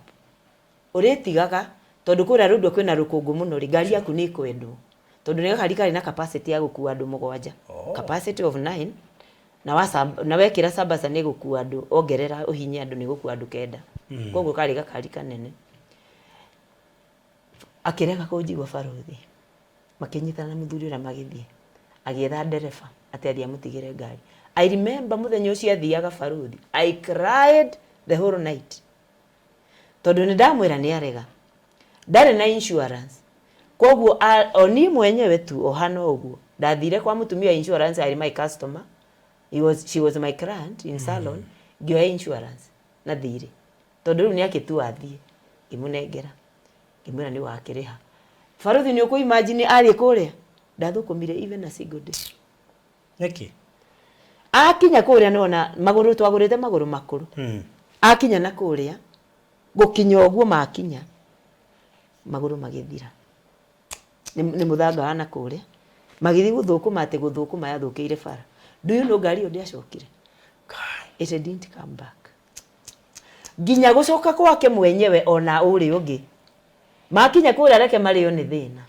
uritigaga tondu kuria Rondua kwina rukungu muno ri ngari yaku ni kwendwo tondu ni gakari kari na capacity ya gukua andu 7 capacity of 9 na wekira sabasa ni gukua andu ongerera uhinya andu ni gukua andu 9 koguo kari gakari kanene akirega kunjigwa barothi makinyitana na muthuri ura magithie agietha ndereba ateria mutigire ngari I remember muthenya ucio athiaga barothi I cried the whole night tondu ni ndamwira ni arega ndare na insurance koguo oni mwenyewe tu ohana uguo ndathire kwa mutumia insurance ari my customer she was my client in salon ngioya insurance na thire tondu ni akitu athie imunengera ngimwira ni wakiriha barothi ni uku imagine ari kuria ndathukumire even a single day neki akinya kuria nona maguru twagurite maguru makuru akinya na kuria gukinya uguo makinya maguru magithira ni muthanga wana kuria magithi guthukuma ati guthukuma yathukiire bara do you know ngari yo ndiacokire it didn't come back nginya gucoka kwake mwenyewe ona uri ungi makinya kuria reke mario ni thina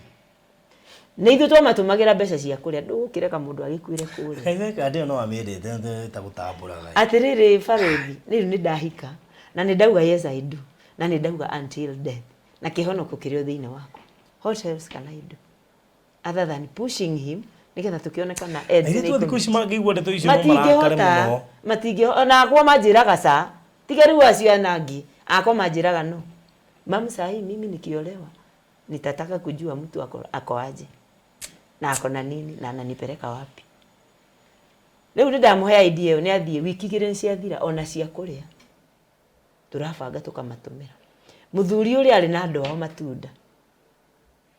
ni ithu twamatumagira mbeca cia kuria ndugukireka mundu agikuire kuria kaitheka ndio no amirite ta gutambura atiriri Farothi riu ni ndahika na ni ndauga yes I do na ni ndauga until death na kihonoko kirio thiine wako what else can I do other than pushing him nigetha tukionekana edge ni tu kushi magigwa ndeto icio no marakare muno matingi ona akwa manjiraga sa tiga riu acio anangi akwa manjiraga no mam sahi mimi nikiolewa nitataka kujua mtu ako aje na ako na nini na ananipeleka wapi leo ndamuhe idea ni athie wiki igire ciathira ona cia kuria turabanga tukamatumira muthuri uri ari na ndo matunda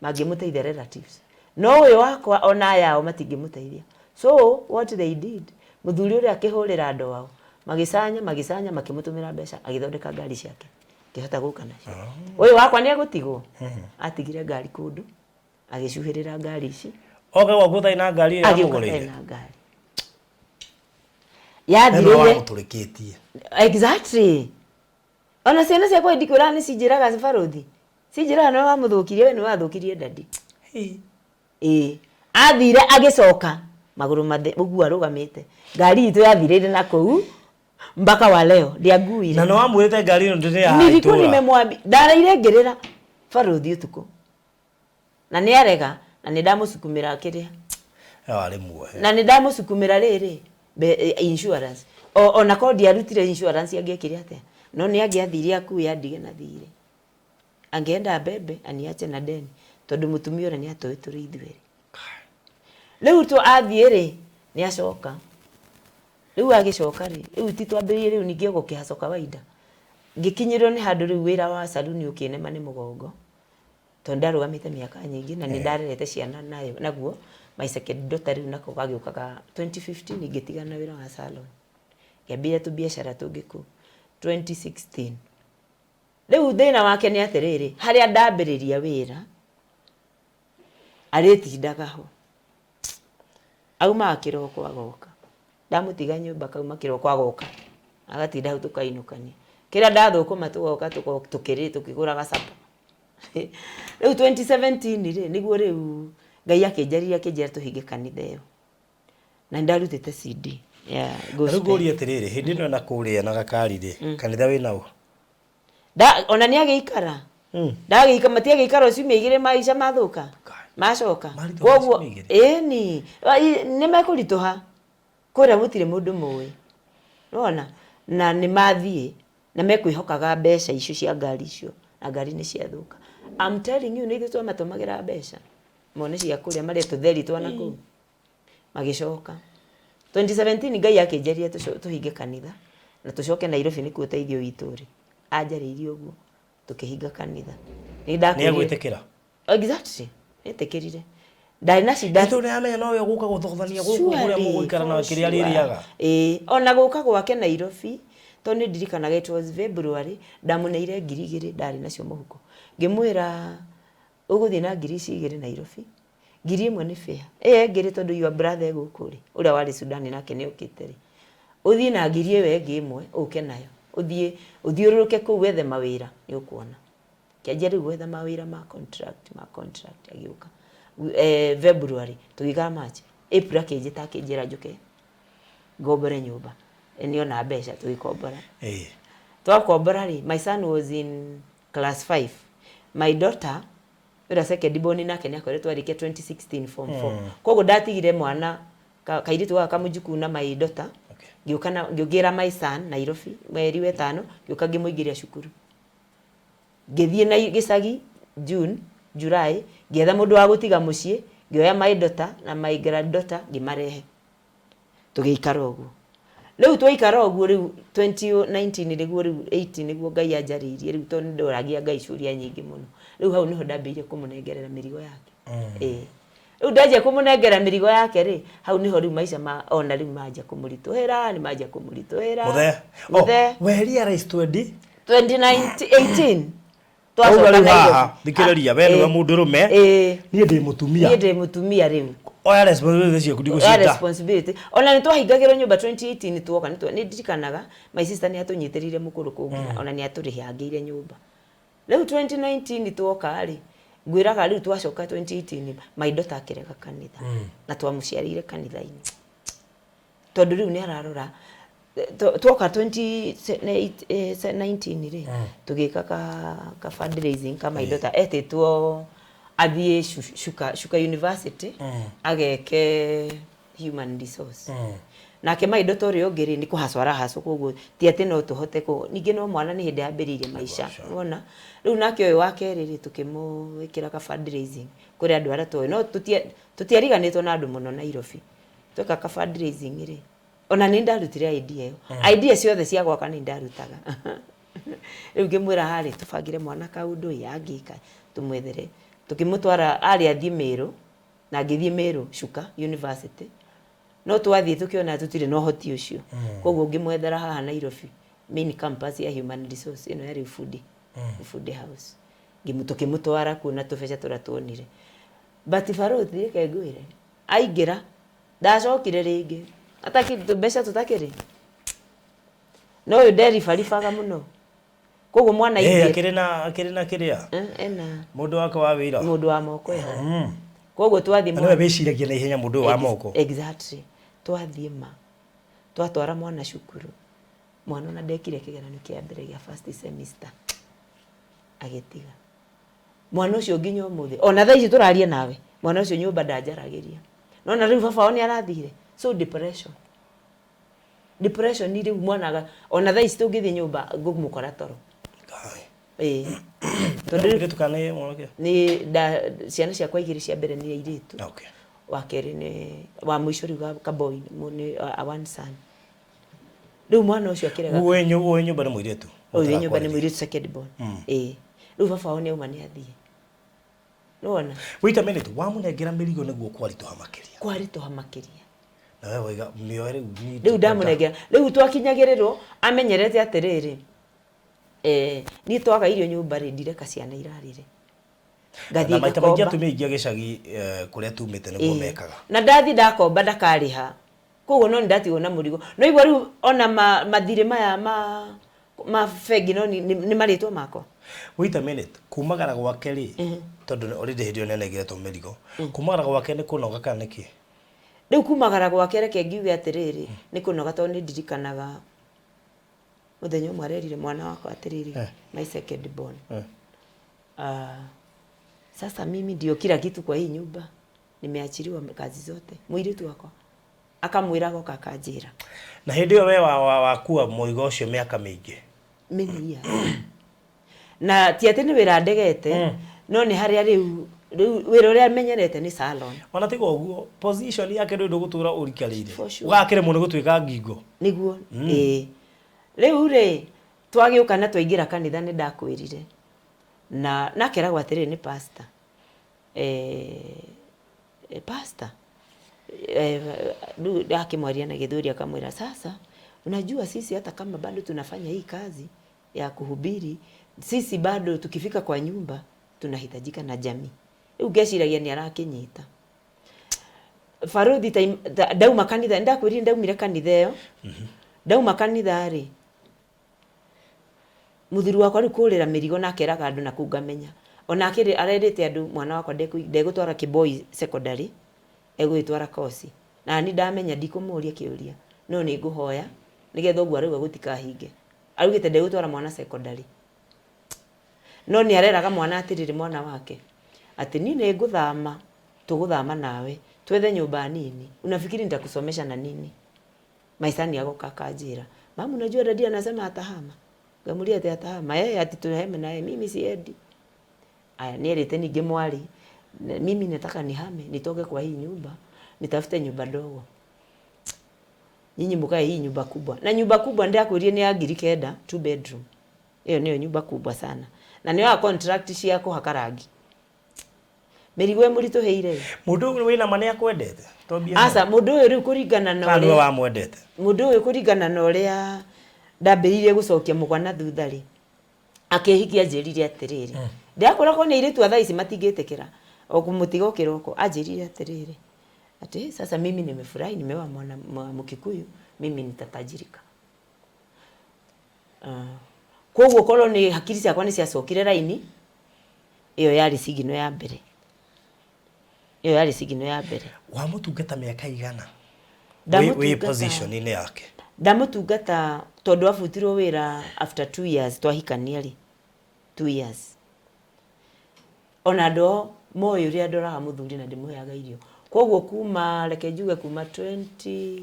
mangimuteithia relatives no uyu wakwa ona yao matingimuteithia so what they did muthuri uri akihurira ndo wao magicanya makimutumira mbeca agithondeka ngari ciake kihota guka nacio uyu wakwa ni agutigwo atigire ngari kundu agicuhirira ngari ici oga wagutha ina ngari ya mugurire na ngari yathire muturikitie exactly ona ciana ciakwa indikura ni cinjiraga Farothi cinjiraga no wamuthukirie we ni wathukirie dadi athire agicoka maguru mathe uguo arugamite ngari itu yathirire na kou mpaka wa leo ndiaguire na no amwirite ngari ino ndire ya nilikuwa nimemwambia ndaraire ngirira Farothi utuko na ni arega na ni ndamusukumira kiria ari muohe na ni ndamusukumira riri insurance ona kodi arutire insurance angiekire atia no ni angiathiria kuya ndige na thire angeenda bebe aniache na deni tondu mutumia ora ni atoituri ithweri riu tu athiire ni acoka riu agicoka riu titwambirie riu ningi gukihacoka waida ngikinyirwo ni handu riu wira wa saluni ukinema ni mugongo tondu ndarugamite miaka nyingi na ni ndarerete ciana nayo naguo my second daughter riu nako gagiukaga 2015 ngitigana wira wa salon ngambia tu biashara tungiku 2016 riu thina wake ni atiriri haria ndambiriria wira aritindaga ho auma akiroko agoka ndamutiga nyumba kauma kiroko agoka agatinda hau tukainukania kira ndathukuma tugoka tukiri tukigura gacapa riu 2017 ri niguo riu ngai akinjira tuhinge kanitha iyo na ndarutite CD ya gospel ruguri atiriri hindi no na kuria na gakari ri kanitha wi nao ona ni agiikara ndagika matiagikara uciumia igire maisha mathuka macoka koguo ni mekurituha kuria gutire mundu muwi unaona na ni mathie na mekwihokaga mbeca icio cia ngari icio na ngari ni ciathuka I'm telling you ni ithu twamatumagira mbeca mone cia kuria maria tutheri twana ku magicoka 2017 ngai akinjeria tuhinge kanitha na tucoke Nairobi ni kuo teithio wituri anjaririe uguo tukihinga kanitha ni agwitikira exactly etekirire ndari na shida tu ne amenya no we guka guthothania guku kuria muguikara na kiria ririaga ona guka gwake Nairobi to ni ndirikanaga it was February ndamuneire 2,000 ndari nacio muhuko ngimwira uguthie na 2,000 Nairobi 1,000 ni fare ngiri tondu your brother gukuri uria wari Sudan nake ni ukiteri uthie na 1,000 we ngimwe uke nayo uthiururuke ku wethe mawira ni ukuona kiajeri gwetha mawira ma contract agiuka February tugiga March April akinjira njuke ngombore nyumba enio na mbeca tugikombora twakombora ri my son was in class 5 my daughter ira second born nake ni akoretwo arikia 2016 form 4 koguo ndatigire mwana kairitu gaka mujuku na my daughter giukana ngiugira my son Nairobi mweri wetano giuka ngimuingiria cukuru ngithie na gicagi June July ngietha mundu wa gutiga mucii ngioya my daughter na my granddaughter ngimarehe tugiikara uguo riu twaikara uguo riu 2019 riguo riu 18 niguo ngai anjaririe riu tondu ndoragia ngai curia nyingi muno riu hau niho ndambirie kumunengerera mirigo yake riu ndaje kumunengera mirigo yake ri hau niho riu maisha ona riu maja kumurituhira ni maja kumurituhira muthe weri ara 2018 twacoka Nairobi thikiriria we ni mundu rume ni ndi mutumia riu oya responsibility cio kudigo ya cita responsibility ona nitwahingagirwo nyumba 2018 tuoka ndirikanaga my sister ni atunyitirire mukuru kungira ona ni aturihangiire nyumba riu 2019 tuoka ri ngwiraga riu twacoka 2018 my daughter akirega kanitha na twamuciarire kanitha-ini tondu riu ni ararora tuoka 2019 ri tugika ka fundraising ka my daughter etitwo athie Shuka University ageke human resource nake my daughter uri ongiri ni kuhacwara hacu koguo ti ati no tuhote ko ningi no mwana ni hindi ambiririe maisha wona riu nake uyu wake riri tukimwikira ka fundraising kuri andu ara toy no tutiariganitwo na andu muno Nairobi tweka ka fundraising ri ona ni ndarutire idea ciothe cia gwaka ni ndarutaga riu ngimwira hari tubangire mwana kaundu yangika tumwethere tukimutwara ari athie Meru na ngithie Meru Shuka University no twathie tukiona tutire no hoti ucio koguo ngimwethera haha Nairobi main campus ya human resource ino yari food house tukimutwara kuna tubeca turatuonire but Farothi kegwire aingira ndacokire ringi ataki tubeca tutakiri no yo deri farifaga muno koguo mwana ingi akiri na kiria ena mundu wake wa wira mundu wa moko eho koguo twathie mwana beshiragia na ihenya mundu wa moko exactly twathie twatwara mwana cukuru mwana na ndekire kigeranio kia mbere gia first semester agetiga mwana ucio nginya umuthi ona thaa ici turaria nawe mwana ucio nyumba ndanjaragiria no na riu baba oni arathire so depression ni riu mwana ona thaa ici tungithie nyumba ngumukora toro tondu tukanaye mwanake ni ciana ciakwa igiri cia mbere ni airitu okay wa keri ni wa mwisho riu ka boy ni one son riu mwana ucio akirega uwe nyumba ni muiritu uwe nyumba ni muiritu second born riu baba oni uma ni athie nona wait a minute wa munengera mirigo niguo kwarituha makiria na wewe waiga mioere riu ndamunengera riu twakinyagirirwo amenyerete atiriri ni twaga irio nyumba ri ndireka ciana irarire ngathie maita maingi atumia ingi agicagi kuria tumite niguo mekaga na ndathi ndakomba ndakariha koguo no ndatigwo na murigo no igwa riu ona mathire maya ma fegi no ni maritwa mako wait a minute kumagara gwake ri tondu already hidio nenegeretwo mirigo kumagara gwake ni kunoga kana niki riu kumagara gwake reke ngiuge atiriri ni kunoga tondu ndirikanaga muthenya umwe arerire mwana wako atiriri my second born sasa mimi ndio kila kitu kwa hii nyumba nimeachiliwa kazi zote mwiritu wako akamwira goka akanjira na hindi yo we wakua muigo ucio miaka mingi mimi ya na ti ati ni wira ndegete no ni haria riu wira uria menyerete ni salon ona tigo uguo position yake ndu gutura urikarire ugakire muno gutwika ngingo niguo riu ri twagiuka na twaingira kanitha ni ndakwirire na nakeragwo atiriri ni pastor pastor akimwaria na githuri akamwira sasa unajua sisi hata kama bado tunafanya hii kazi ya kuhubiri sisi bado tukifika kwa nyumba tunahitajika na jamii riu ngeciragia ni arakinyita Farothi dauma kanitha ndakwirire ndaumire kanitha iyo dauma kanitha ri muthuru wakwa riu kurira mirigo na akeraga andu na kungamenya ona akiri arendete andu mwana wakwa ndegutwara Kiboi secondary egwitwara kosi na ni ndamenya ndikumuria kiuria no ni nguhoya nigetha uguo riu gutikahinge arugite ndegutwara mwana secondary no ni areraga mwana atiriri mwana wake ati ni nguthama tuguthama nawe twethe nyumba nini unafikiri nitakusomesha na nini maisani yako kakanjira mama unajua dadi anasema atahama ngamulia ati atahama ati tunahema naye mimi siendi aya nierete ninge mwari mimi nataka nihame nitoke kwa hii nyumba nitafute nyumba ndogo nyinyi mkae hii nyumba kubwa na nyumba kubwa ndio akurie ni ya 9 2 bedroom hiyo niyo nyumba kubwa sana na niyo ya contract ciako hakarangi mirigo emurito heire mundu wina mane akwendete tobia asa mundu uyu riu kuringana na uria wa mwendete mundu uyu kuringana na uria ndambiririe gucokia mugwana thutha ri akihikia njirire atiriri ndiakoragwo ni iritu thaa ici matingitikira okumutiga kiroko anjirire atiriri Ati sasa mimi nimefurahi, nimeoa mwana Mkikuyu, mimi nitatajirika. Koguo korwo ni hakiri ciakwa ni ciacokire raini, iyo yari sigino ya mbere. Iyo yari sigino ya mbere. Wa mutungata miaka igana? We position ine yake. Ndamutungata tondu afutirwo wira after 2 years twahikania ri. 2 years. Ona ndo moyo ria ndoraga muthuri na ndimuheaga irio. Koguo kuma reke njuge kuma 2021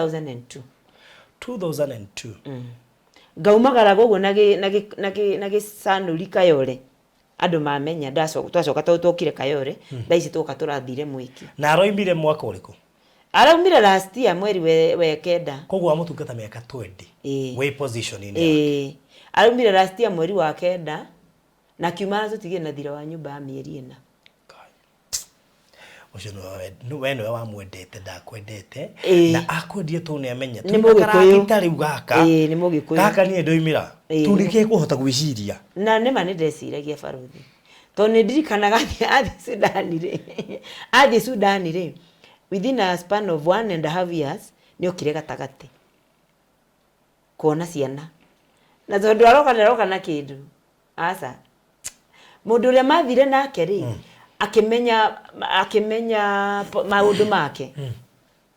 2002. Ngaumagara gogo nage sanuri Kayore. Andu mamenya twacoka twokire Kayore, thaici twoka turathire Mwiki. Na aroimire mwaka uriku? Araumire last year mweri we kenda. Koguo amutungata miaka 20. We position ine. Araumire last year mweri wa kenda na kiumara tutigire na thira wa nyumba ya mieri ina. Ucio no weno wa mwendete ndakwendete na akwendie tu ni amenya ni Mugikuyu itari ugaka ni Mugikuyu gaka ni ndoimira turike kuhota gwiciria na nema ni ndeciragia baruthi to ni ndirikanaga athi Sudan ri within a span of 1.5 years ni okire gatagati kuona ciana na tondu aroka na kindu asa mundu ule mathire nake ri akimenya maundu make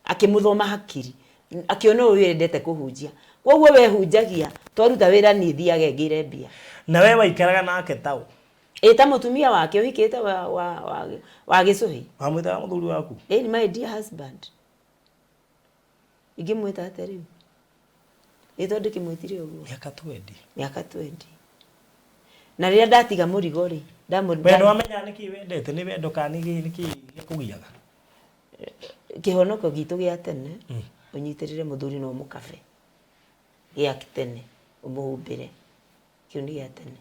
akimuthoma hakiri akiona uyu endete kuhunjia koguo we hunjagia twaruta wira ni thiage ngire mbia na we waikaraga nake tau eta mutumia wake wikite wa gicuhi amwita muthuri waku ni my dear husband igimwita ateri ito ndikimwitire uguo miaka 20 na ria ndatiga murigo ri wendo amenya niki wendete ni wendo kani niki kugiaga kihonoko gitu gia tene unyitirire muthuri no mukabe gia tene umuhumbire kiundi gia tene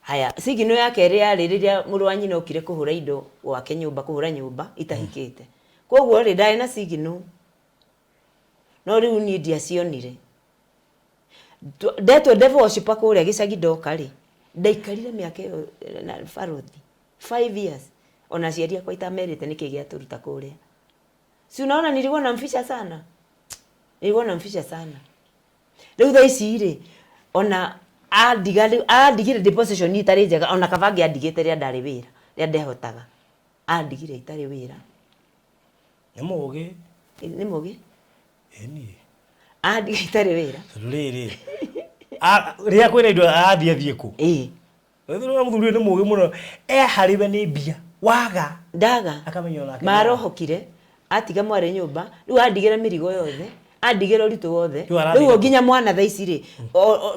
haya sigino yake ri riria muru wa nyina okire kuhura indo gwake nyumba kuhura nyumba itahikite koguo ri ndai na sigino no riu ni ndia cionire Deto devil worship akuria gicagi ndoka ri ndaikarire miaka na baruthi 5 years ona ciaria kwa itamerite niki gia turuta kuria si unaona nilikuwa namfisha sana riu thaici ri ona adigire deposition itari njega ona kabangi adigite ria ndari wira ria ndehotaga adigire itari wira ni mugi eni adigire itari wira riri ria kwina indo athie ku wethiro muthuri ni mugi muno haribe ni mbia waga ndaga akamenya nake marohokire atiga mware nyumba riu adigire mirigo yothe adigire ritu wothe riu nginya mwana thaici ri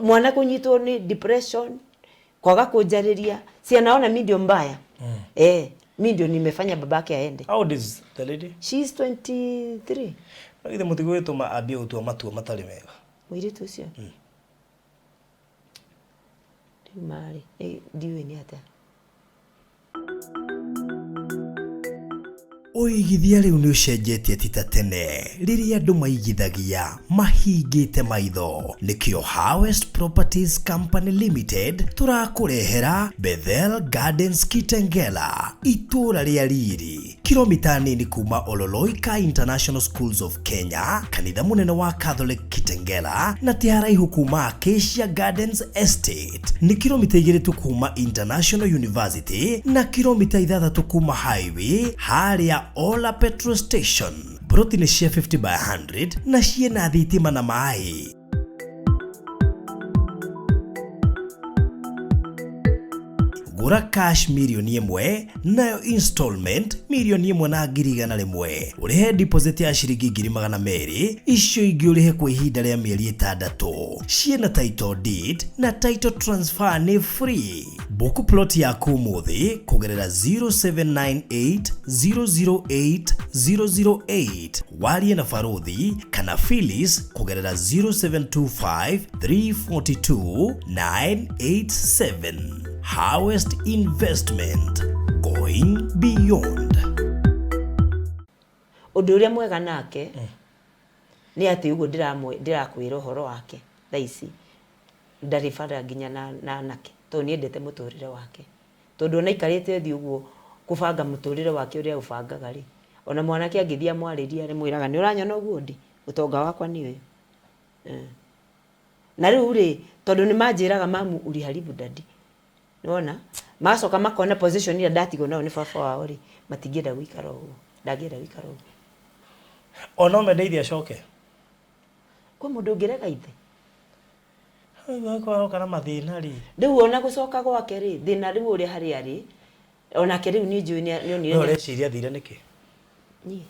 mwana kunyitwo ni depression kwaga kunjariria cianaona media mbaya media nimefanya babake aende. How old is the lady? She is 23. Ile mutigo wetu maambia utua matua matari mega mwiri tu cio mari ndiwe ni ata Uigithia riu ni ucenjetie tita tene riria andu maigithagia mahingite maitho nikio Harvest Properties Company Limited turakurehera Bethel Gardens Kitengela itura ria riri kilomita nini kuma Ololoika International Schools of Kenya kanitha munene wa Catholic Kitengela na tiharaihu kuma Acacia Gardens Estate ni kilomita 2 tu kuma International University na kilomita 6 kuma highway haria Ola Petrol Station. Broti ni cia 50/100 na ciena thitima na mai. Gura cash milioni 1 nayo installment milioni 1.1 urihe deposit ya shiringi 200,000 icio ingi urihe kwa ihinda ria mieri 6 ciena title deed na title transfer ni free. Book plot yaku muthi kugerera 0798008008 warie na Faruthi kana Phyllis kugerera 0725342987. Harvest Investment, going beyond. Undu uria mwega nake ni ati ugo ndirakwira uhoro wake thaici ndari bara nginya na anake to ni endete muturire wake tondu ona ikarite thi uguo kubanga muturire wake uria ubangaga ri ona mwanake angithia mwariria ri mwiraga ni uranyona uguo ndi utonga wakwa ni uyu na riu ri tondu ni manjiraga mamu uri haribu dadi niona macoka makona position ira ndatigo nao ni baba wao ri matingienda guikara uguo ndagienda guikara uguo ona mendeithia coke kwa mundu ungirega ithe kwa kana mathina ri riu ona gucoka gwake ri thina riu uri hari ari ona ke riu ni njui ni oni no reciria thire niki ni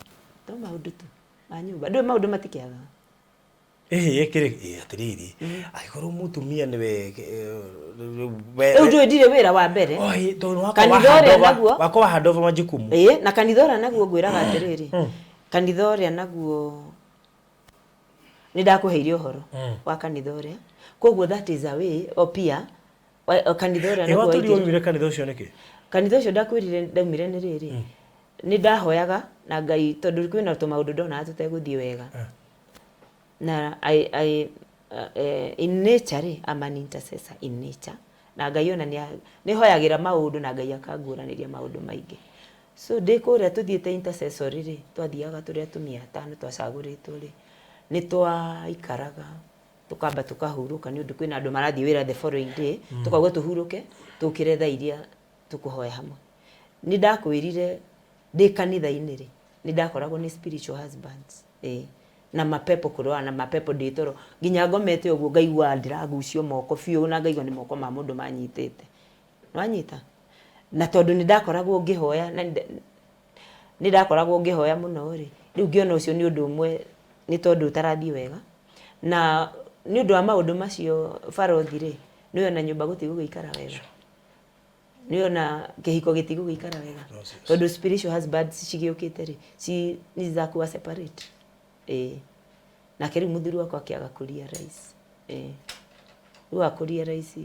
to maundu tu manyumba ndio maundu matikiaga ekire atiriri aikorwo mutumia niwe riu ndio ndire wira wa mbere oi to wako handover majukumu na kanithora naguo ngwiraga atiriri kanithora naguo ni ndakuheire uhoro wa kanithora koguo that is a way opia kanithora naguo waigire kanitho cio niki kanitho cio ndakwirire ndaumire ni riri ni ndahoyaga na Ngai tondu kwina tumaundu ndona tuteguthie wega na in nature I'm an intercessor in nature na Ngai ona ni hoyagira maundu na Ngai akanguraniria maundu maingi so ndikuria tuthiete intercessory ri twathiaga turi atumia atano twacaguritwo ri ni twaikaraga tukamba tukahuruka ni undu kwina andu marathie wira the following day tukauga tuhuruke tukire thaa iria tukuhoya hamwe ni ndakwirire ndi kanitha-ini ri ni ndakoragwo ni spiritual husbands na mapepo kurwa na mapepo nditoro nginya ngomete uguo ngaigua ndiragucio moko biu na ngaigua ni moko ma mundu manyitete nwanyita na tondu ni ndakoragwo ngihoya na ni ndakoragwo ngihoya muno ri riu ngiona ucio ni undu umwe ni tondu utarathie wega na ni undu wa maundu macio farothi ri ni ona nyumba gutiguikara wega ni ona kihiko gitiguikara wega tondu spiritual husbands cigiukite ri ci ni za kuwa separate na keri muthuri wako akiaga kuria rais riu akuria rais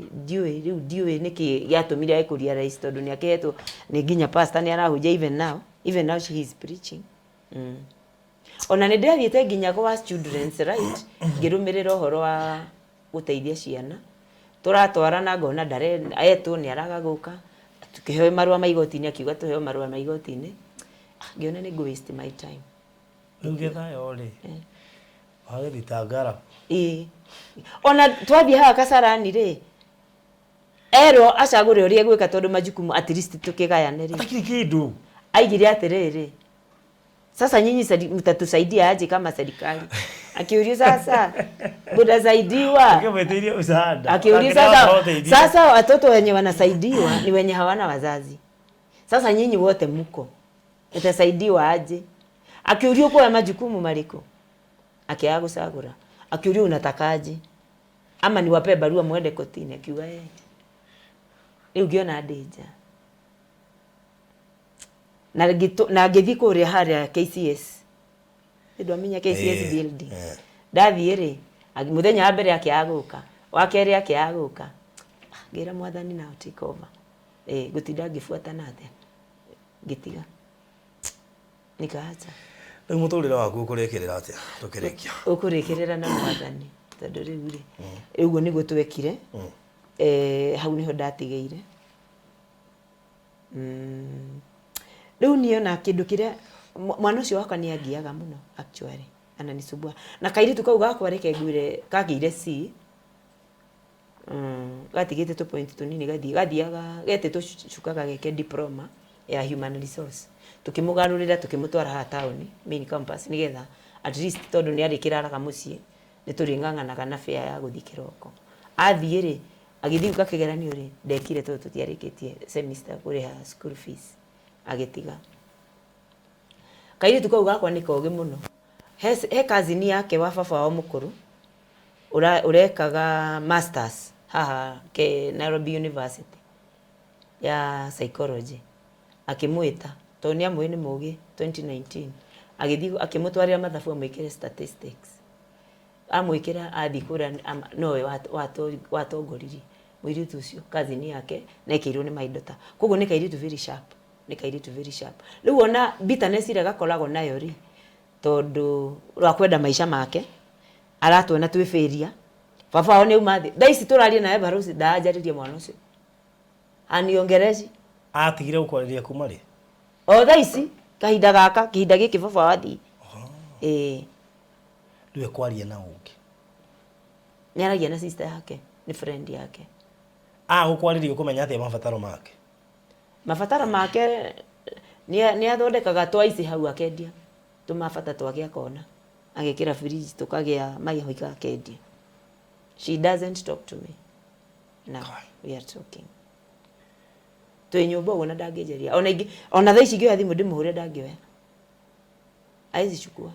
diwe niki giatumire akuria rais tondu ni akehetwo ni nginya pastor ni arahunjia even now she is preaching ona ni ndathiete nginya kwa students right ngirumirira uhoro wa guteithia ciana turatwarana ngona ndare ayetu ni araga guka tukiheo marua maigoti-ini akiuga tuheo marua maigoti-ini ngiona ni waste my time ngetha yori agithitangara ona twathie haha Kasarani ri ero acagure uria gwika tondu majukumu at least tukigayane ri atakiri kindu aigire atiriri sasa nyinyi mtatusaidia aje kama serikali akiuria sasa mtasaidiwa akimwetiria msaada akiuria sasa watoto wenye wanasaidiwa ni wenye hawana wazazi sasa nyinyi wote mko mtasaidiwa aje akiuria kwa majukumu mariko akiaga gusagura akiuria unatakaje ama niwape barua muende kotini akiuga riu ngiona danger na ngithi kuria haria KCS ndio amenya KCS building ndathie ri muthenya wa mbere akiaguka wa keri akiaguka ngira mwathani na take over gutinda ngifuata nate ngitiga nikaacha riu muturire waku ukurekerera atia tukirikia ukurekerera na mwathani tondu riu ri uguo niguo twekire hau niho ndatigeire riu niona kindu kiria mwana ucio wakwa ni angiaga muno actually ananisubua na kairitu kau gakwa reke ngwire kagire C gatigite tu point tunini gathiaga gete tu cukaga geke diploma ya human resource tukimugarurira tukimutwara ha town main campus nigetha at least tondu ni ari kiraraga mucie ni turinganganaga na fare ya guthikiroko athie ri agithiuka kigeranio ri ndekire tu tutiarikitie semester kuri ha school fees agitiga kairitu kau gakwa ni koge muno he kazini yake wa baba wao mukuru urekaga masters haha ke Nairobi University ya psychology akimwita toni amwe ni mugi 2019 agithi akimutwarira mathabu amwikire statistics amwikira athikura no watongoriri mwiritu ucio kazini yake na ikirwo ni maindota koguo ni kairitu very sharp riu ona bitterness ira gakoragwo nayo tondu rwa kwenda maisha make aratuona twifiria baba wao ni umathi daici turarie nawe barusi ndajaririe mwana ucio aniongereci atigire gukwariria kuma ri o daici kahinda giki baba wathi ndiwe kwaria na ungi ni aragia na sister yake ni friend yake gukwariria kumenya atia mabataro make ni athondekaga twice hau akendia tumabata twake akona agekira fridge tukagia mai hoika akendia. She doesn't talk to me now. We are talking twe nyumba wona ndangĩnjeria ona thaa ici ngĩoya thimũ ndĩmũhũre ndangĩoya aizichukua.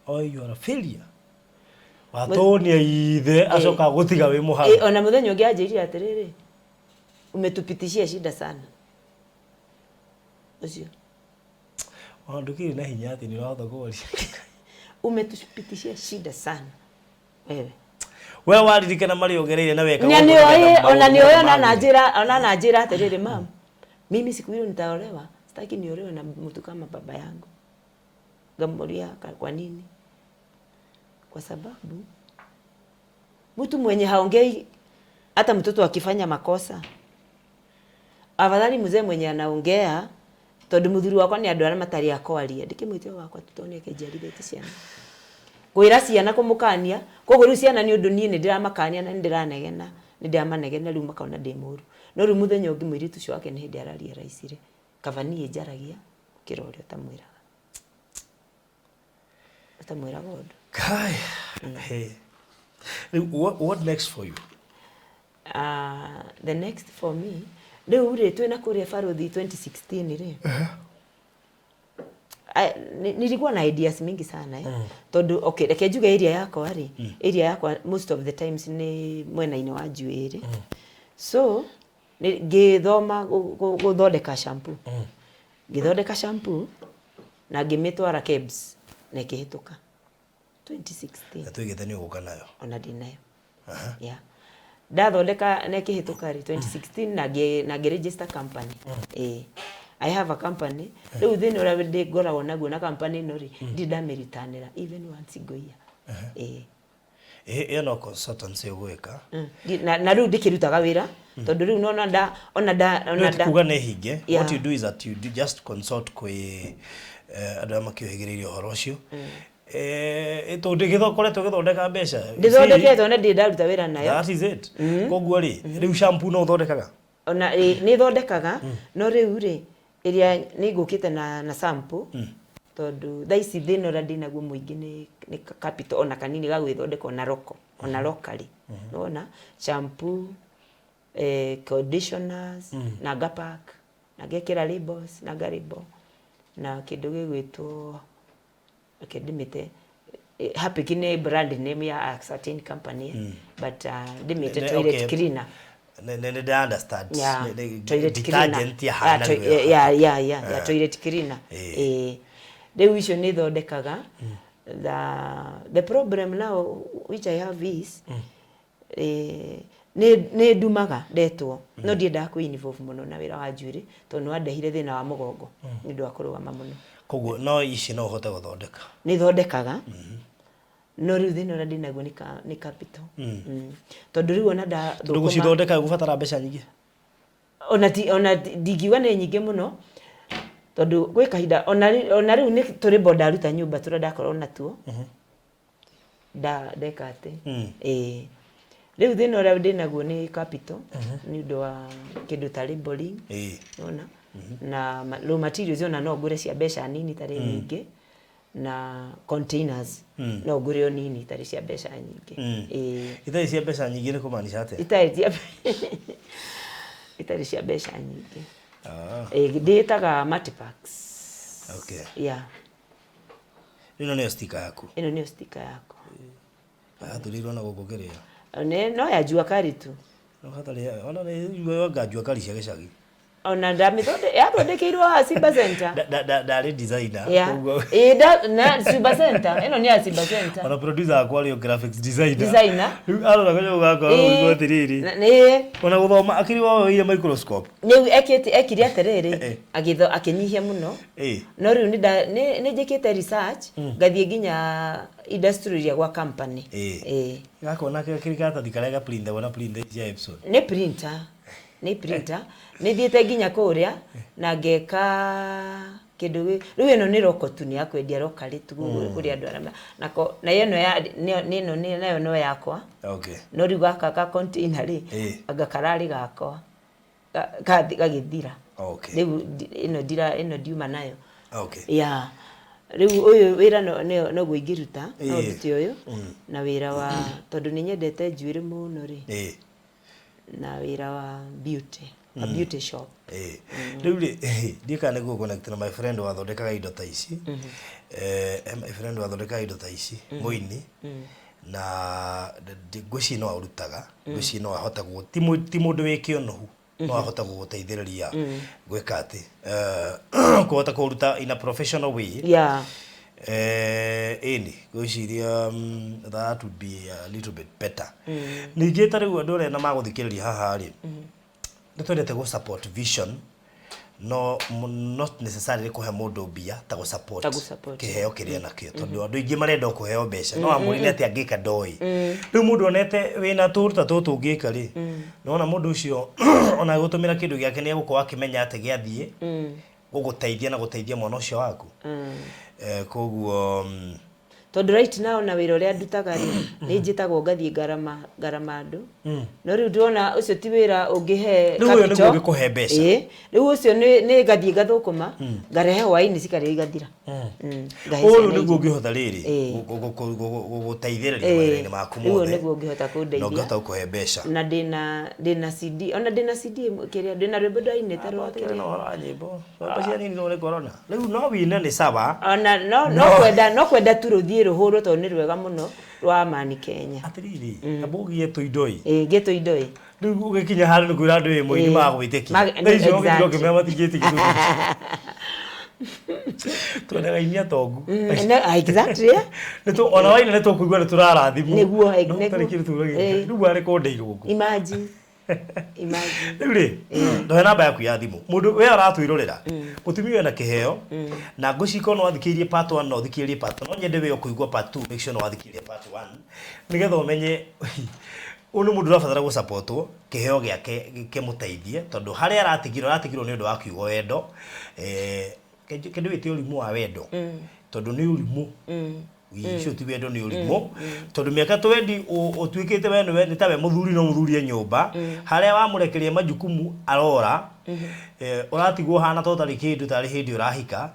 Oh, you are a failure. Watonia ithe acoka gutiga wi muhanga. Ona muthenya ungi anjirire atiriri umetupitishia shida sana ucio ndukiri na hinya ati ni urahota kuoria umetupitishia shida sana wewe waririkana mari ongereire na weka ona ni oyo na najira atiriri mam mimi siku hiyo nitaolewa sitaki niolewe na mtu kama baba yangu. Gamuria kwa nini? Kwa sababu mtu mwenye haongei hata mtoto akifanya makosa afadhali mzee mwenye anaongea tondu muthuri wakwa ni andu aria matari akwaria ndikimwitio wakwa tutone kejarithete ciana kwira ciana kumukania koguo riu ciana ni undu nie ni ndiramakania na ndiranegena ni ndiramanegena riu makona ndimuru no riu muthenya ungi mwiritu cio wake ni hindi araria raicire kavanie njaragia kirorio tamwira god kai hey what next for you? The next for me riu ri twina kuria Farothi 2016 ri nilikuwa na ideas mingi sana tondu okay reke njuge area yakwa most of the times ni mwena-ini wa Njuiri so ngithoma guthondeka shampoo na ngimitwara Kebs na ikihituka 2016 atwigite ni uguka nayo ona dinayo yeah ndathondeka na ikihituka ri 2016 na register company I have a company riu thini ura ndi ngoragwo naguo na company no ri ndamiritanira even once go year no consultancy gweka na riu ndikirutaga wira tondu riu ona kuga ne hinge what you do is that you just consult kwi andu makihigiririo horo ucio ito ndigithokoretwo githondeka mbeca ndithondeketwo na ndaruta wira nayo that is it koguo ri riu shampoo no uthondekaga ona ni thondekaga no riu ri iria ni ngukite na sample tondu thaa ici thina ura ndinaguo muingi ni capital ona kanini ga gwithondeka ona locally nona shampoo conditioners na gapak na gekira labels na garibo na kindu gigwitwo akadimite happy kine brand name ya a certain company but dimite toilet cleaner ne understand toilet detergent ya toilet cleaner riu icio ni thondekaga the problem now which I have is ne dumaga ndetwo no ndienda ku involve muno na wira wa Njuiri tondu andehire thina wa mugongo ni ndu akurugama muno koguo no ici no uhote guthondeka ni thondekaga no riu thina ura ndinaguo ni capital tondu riu ona ndugu cithondeka gubatara mbeca nyingi ona ndigiwa ni nyingi muno tondu gwe kahinda ona riu ni turi boda ruta nyumba turenda korwo natuo ndekate riu thina ura ndinaguo ni capital ni ndu wa kindu ta labeling ona na raw materials ona no ngure cia mbeca nini tari nyingi na containers no ngure nini tari cia mbeca nyingi itari cia mbeca nyingi ni kumaanisha atia itari cia mbeca nyingi nditaga multipacks okay yeah ino ni sticker yaku turirwo na gukugeria no ya jua kari tu no hatari ona ni jua ngajua kari cia gicagi ona ndamithonde yathondekeirwo Simba Center Ndari designer. Na Simba Center ino ni ya Simba Center. Ona producer akwa ari graphics designer. Riu arora kanyo gako ugo tiriri. Ona guthoma akiri wao ile microscope. Niu ekiri atiriri akinyihia muno. No riu ni njikite research ngathie nginya industry ya gwa company. Gako na kiri kata dikarega printer wana printer ya Epson. Ni printer ni thiete nginya kuria na ngeka kindu riu ino ni rokotu ni akwendia rokari tu kuri andu arama na yeno ya nino ni nayo no yakwa. No riu gaka ka container ri anga karari gakwa gagithira. Riu ino diuma nayo. Riu uyu wira no guingiruta no nduti uyu na wira wa tondu ni nyendete njuiri muno ri na wira wa beauty a beauty shop. Riu ri ndika ne go connect na my friend wa thondekaga indo ta ici. My friend wa thondekaga indo ta ici Muini na nguci no arutaga nguci no ahota gu ti mundu wiki onohu no ahota guteithiriria gwika ati kuhota kuruta in a professional way. Ini gwiciria that would be a little bit better. Ningi tariu andu re na maguthikiriria haha ri nditwendete go support vision no not necessarily kuhe mundu bia ta go support kiheo kiria nakio tondu andu ingi marenda kuheo mbeca no amurine ati angika ndoi riu mundu onete wina turuta tutu ngika ri nona mundu ucio ona gutumira kindu giake ni egukwa akimenya ati giathie guguteithia na guteithia mwana ucio waku. Koguo tondu right now na wira uria ndutaga ri ni njitagwo ngathie garama andu no riu ndona ucio ti wira ungihe capital riu ngikuhe mbeca riu ucio ni ngathie gathukuma ngarehe waini cikaria igathira uyu niguo ngihotha riri guguteithiriria mawira-ini maku mothe riu niguo ngihota kundeithia no ngihota kuhe mbeca na ndina CD ona ndina CD kiria ndina rwimbo ndainite rwa kiria no ora nyimbo cia nini no corona riu no wine ni sawa ona no kwenda tu ruthie ruhuru to ni rwega muno rwa Amani Kenya atiriri abugie tu indoi gitu indoi riu ugikinya hari ni kwira andu we Muini magwitikia ndio ngiro kimya matigiti kitu tuonaga inya tongu exactly neto ona waina neto kuigwa ne turarathimwo niguo tariki turagi riu ari kondeirwo guku imagine riu ndo namba yaku ya thimu mundu we aratwirorera mutumia na kiheo na nguciko no athikirie part 1 no athikirie part 2 no nyende we kuigwa part 2 make sure no athikirie part 1 nigetha umenye unu mundu rafatara go supportwo kiheo giake kimuteithie tondu hari aratigirwo ni undu wa kiugo wendo kindu witi urimu wa wendo tondu ni urimu icio ti wendo ni urimu tondu miaka twendi utwikite we ni tawe muthuri no muthuri nyumba haria wamurekeria majukumu arora uratigwo hana totari kindu tari hindi urahika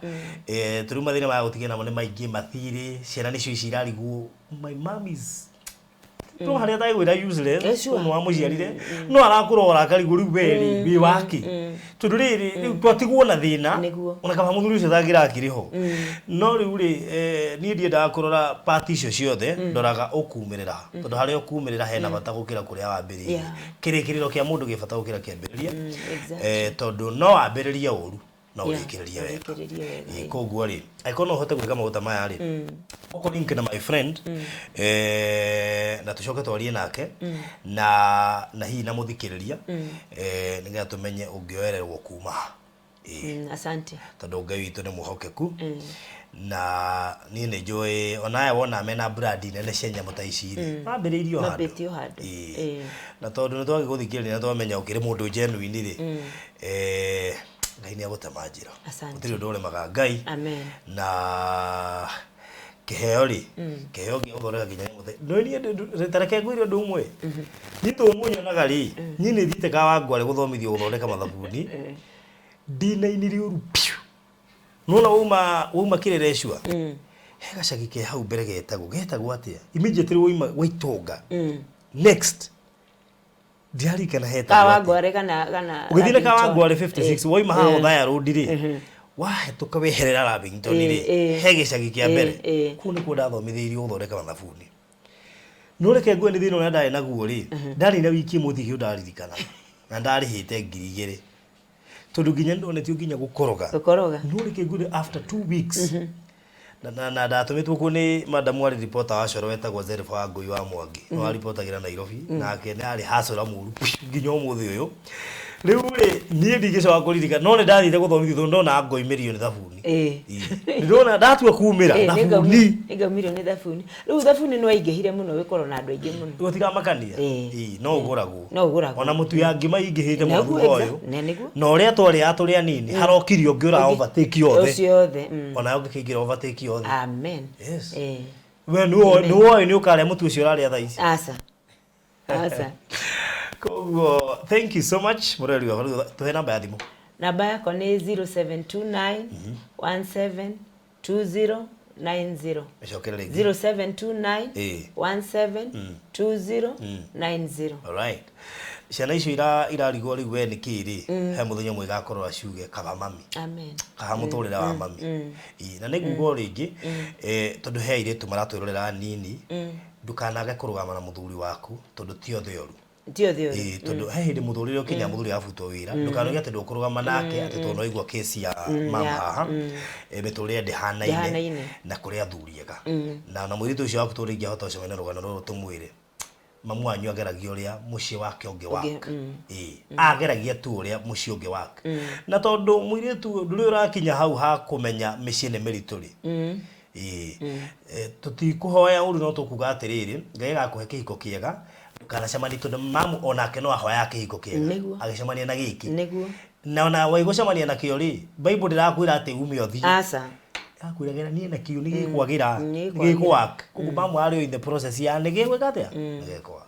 turuma thina ma gutigia namo ni maingi mathiri ciana nicio cirarigwo my mom is no haria tai gwira useless no amuciarire no arakurora akarigu riu weri wi waki tondu riri twatigwo na thina ona kama muthuri ucio thagira akiriho no riu ri ni ndiendaga kurora party icio ciothe ndoraga ukumirira tondu haria ukumirira hena bata gukira kuria wambiririe kirikiriro kia mundu gibata gukira kiambiriria tondu no wambiririe uru no urikiririe wega koguo ri aikono hote gwika maguta maya ri oko link na my friend na tucoke twarie nake na hihi na muthikiriria nigetha tumenye ungioererwo kuma asante tondu Ngai witu ni muhokeku na ni ni njui onaye wona mena brand nene cia nyamũ ta ici ri mambiriirio handu na tondu ni twagiguthikiriria na twamenya ukiri mundu genuine ri Ngai ni agutema njira gutiri undu uremaga Ngai na kiheo ri kiheo githorega ginya muthe no ni retareke ngwire undu umwe ni tu munyonaga ri ni ni thite ka wangware guthomithio guthondeka mathabuni ndinainiri uru piu nona uma kirereshwa hega shagike hau mbere getagwo atia immediately wa itonga next diari kana heta kawangware kana ugithire kawangware 56 woima haho thaya road ri wahetuka weherera Lavington ri hege shagike mbere ku ni kuda thomithirio guthondeka mathabuni no reke ngwe ni thina uria ndari naguo ri ndari na wiki muthi hiu ndaririkana na ndarihite 2,000 tondu nginya ndonetio nginya gukoroga no reke ngude after 2 weeks na ndatumĩtwo kuo nĩ madam wari reporter wa Coro wetagwo Zerifa wa Ngũi wa Mwangi no aripotagira Nairobi nake nĩ arĩ hacora mũru nginya ũmũthĩ ũyũ rĩu niĩ ndigĩcoka kũririkana no nĩ ndathire gũthomithio tondũ ndona ngoimĩrio nĩ thabuni ndĩrona ndatua kumĩra thabuni ngaumirio nĩ thabuni rĩu thabuni no aingĩhire mũno gĩkorwo na andũ aingĩ mũno gũtigamakania no ũgũragwo ona mũtu ya ngima ingĩhĩte mũthuri ũyũ na ũrĩa twarĩ atũrĩ anini harokirio ũngĩ ũra overtake yothe ona ũngĩkĩingĩra overtake yothe amen yes we nĩwoĩ nĩ ũkarĩa mũtu ũcio ũrarĩa thaa ici asa koguo thank you so much mũreri wa tũhe namba ya thimũ namba yako nĩ 0729 172090 0729 172090 alright ciana icio irarigwo rĩu we nĩ kĩrĩ he mũthenya ũmwe igakorwo aciuge kaba mami amen kaha mũtũrĩre wa mami na nĩ ngugo rĩngĩ tondũ he airĩtu maratwĩrorera nini ndukanage kũrũgama na mũthuri waku tondũ ti othe oru tondu he hindi muthurire ukinya muthuri afutwo wira ndukanoge ati ndukurugama nake ati tono igwa kesi ya mama haha miturire ndihanaine na kuria thuriega na mwiritu ucio afutwo ringi ahota ucemene rugano ruru tumwire mamu anyu ageragia uria mucie wake ungi wake ageragia tu uria mucie ungi wake na tondu mwiritu nduri urakinya hau ha kumenya micie ne merituri tutikuhoya uru no tukuga atiriri ngai gakuhe kihiko kiega kana cemani tondu mamu onake no ahoya kihiko kiega agicemania na giki na ona waigocemania na kio ri bible ndirakwira ati ume othi akwiragira nie na kio ni gikwagira gikwak kugu mamu ari in the process ya ni gikwe katia gikwak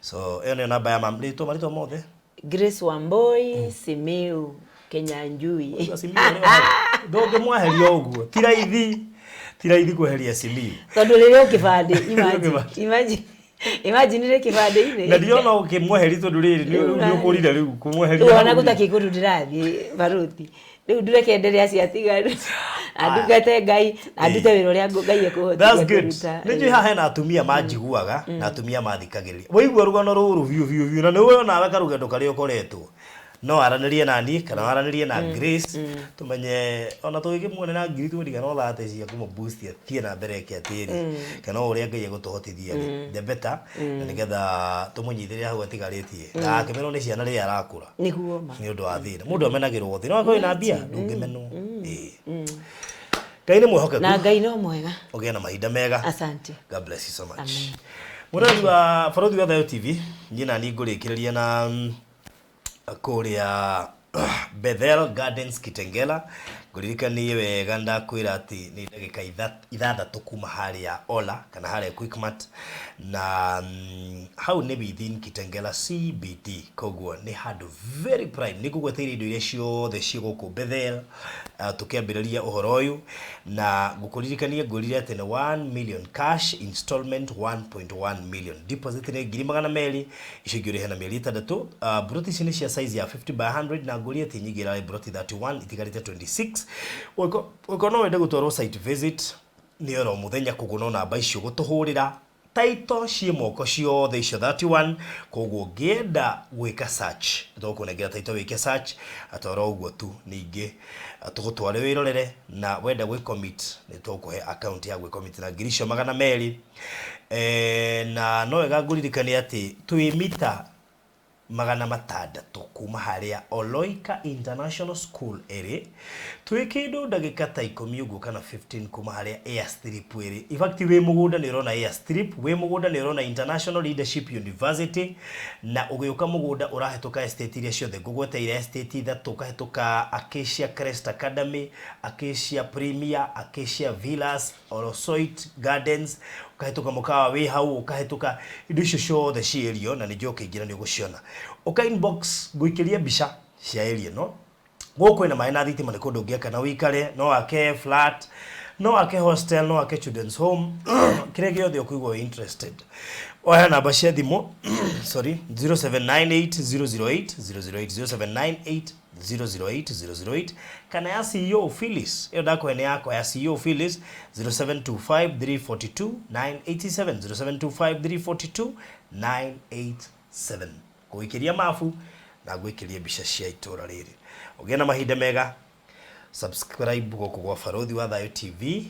so ene namba ya mamu rito marito mothe Grace Wamboi Simiu Kenyanjui Simiu ndoge mwaherio uguo tiraithi kweheria Simiu tondu riria ukibande imagine reke kibande-inĩ na ndiona ukimweheri tondu riri ni ukurire riu kumweheria ona gutaki kundu ndirathi baruti riu ndureke endelea ciatiga andugate ngai andute wira uria ngai ekuhota that's good nijui haha hena atumia manjiguaga na atumia mathikagĩrĩria waigua rugano ruru biu na niwe nawe karugendo karia ukoretwo no aranirie na ni kana aranirie na Grace tumenye ona tugimuone na ngiri tu ndigana no thate cia kuma boost tie na mbere yake atiri kana uria ngai gutuhotithia the better na nigetha tumunyithire hau atigaritie na akimeno ni ciana ria arakura niguo ma ni undu wa thina mundu amenagirwo thi no koi na mbia ndungimenwo ngai ni mwehokeku na ngai no mwega ugia na mahinda mega asante god bless you so much murari wa Barũthi wa Thayũ TV nyina ni ngurikiriria na kuria Bethel Gardens Kitengela nguririkanie wega ndakwira ati ni ndagika ithathatũ kuma haria Ola kana haria Quickmart na hau ni within Kitengela CBD koguo ni handu very prime ni kugweteire indo iria ciothe ciguku Bethel tukiambiriria uhoro uyu na ngukuririkanie ngurire ati ni 1 million cash installment 1.1 million deposit ni 200,000 icigire hena mieri 3 broti cini cia size ya 50 by 100 na ngurie ati nyigira broti 31 itigarite 26 wiko no wende gutwarwo site visit ni oro muthenya kuguna namba icio gutuhurira title cie moko ciothe icio 31 koguo ngienda gwika search tukunengera title wike search atoro uguo tu ningi tugutware wirorere na wenda gwi commit ni tukuhe account ya gwi commit na ngirisho 200 na no wega nguririkania ati twimita 600 kuma haria Oloika International School ere twikindu ndagika ta 10 uguo kana 15 kuma haria Airstrip ere in fact we mugunda ni rona Airstrip we mugunda ni rona International Leadership University na ugiuka mugunda urahituka estate iria ciothe ngugweteire estate ithatu kahituka Acacia Crest Academy Acacia Premier Acacia Villas Orosoit Gardens ukahituka mukawa we hau ukahituka indo icio ciothe cierio na ni njoke ngira ni guciona uka inbox guikiria bisha cia area no goko ina maina thitima ni kundu ngiaka na wikare no ake flat no ake hostel no ake children's home kire giothe ukuigwa interested oya namba cia thimu sorry 0798008008 008 kana ya CEO Phyllis hiyo dako ene yako ya CEO Phyllis 0725342987 0725342987 kuikiria mafu na gwikiria bisha cia itura riri Ugie na mahinda mega. Subscribe gũkũ gwa Barothi wa Thayũ TV.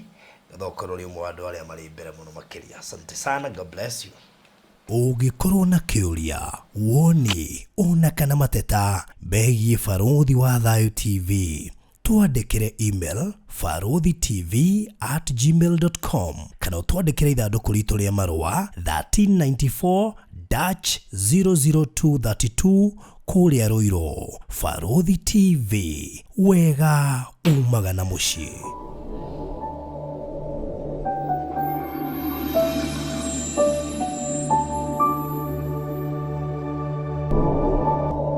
Thokoro ri umwe andu aria mari mbere muno makiria. Asante sana, God bless you. Ũngĩkorwo na kĩũria, woni, ona kana mateta begiĩ Barothi wa Thayũ TV, twandĩkĩre email barothitv@gmail.com kana twandĩkĩre ithandũkũ ritũ rĩa marũa 1394-00232 kũrĩa Ruiru. Barothi TV, wega umaga na mũciĩ.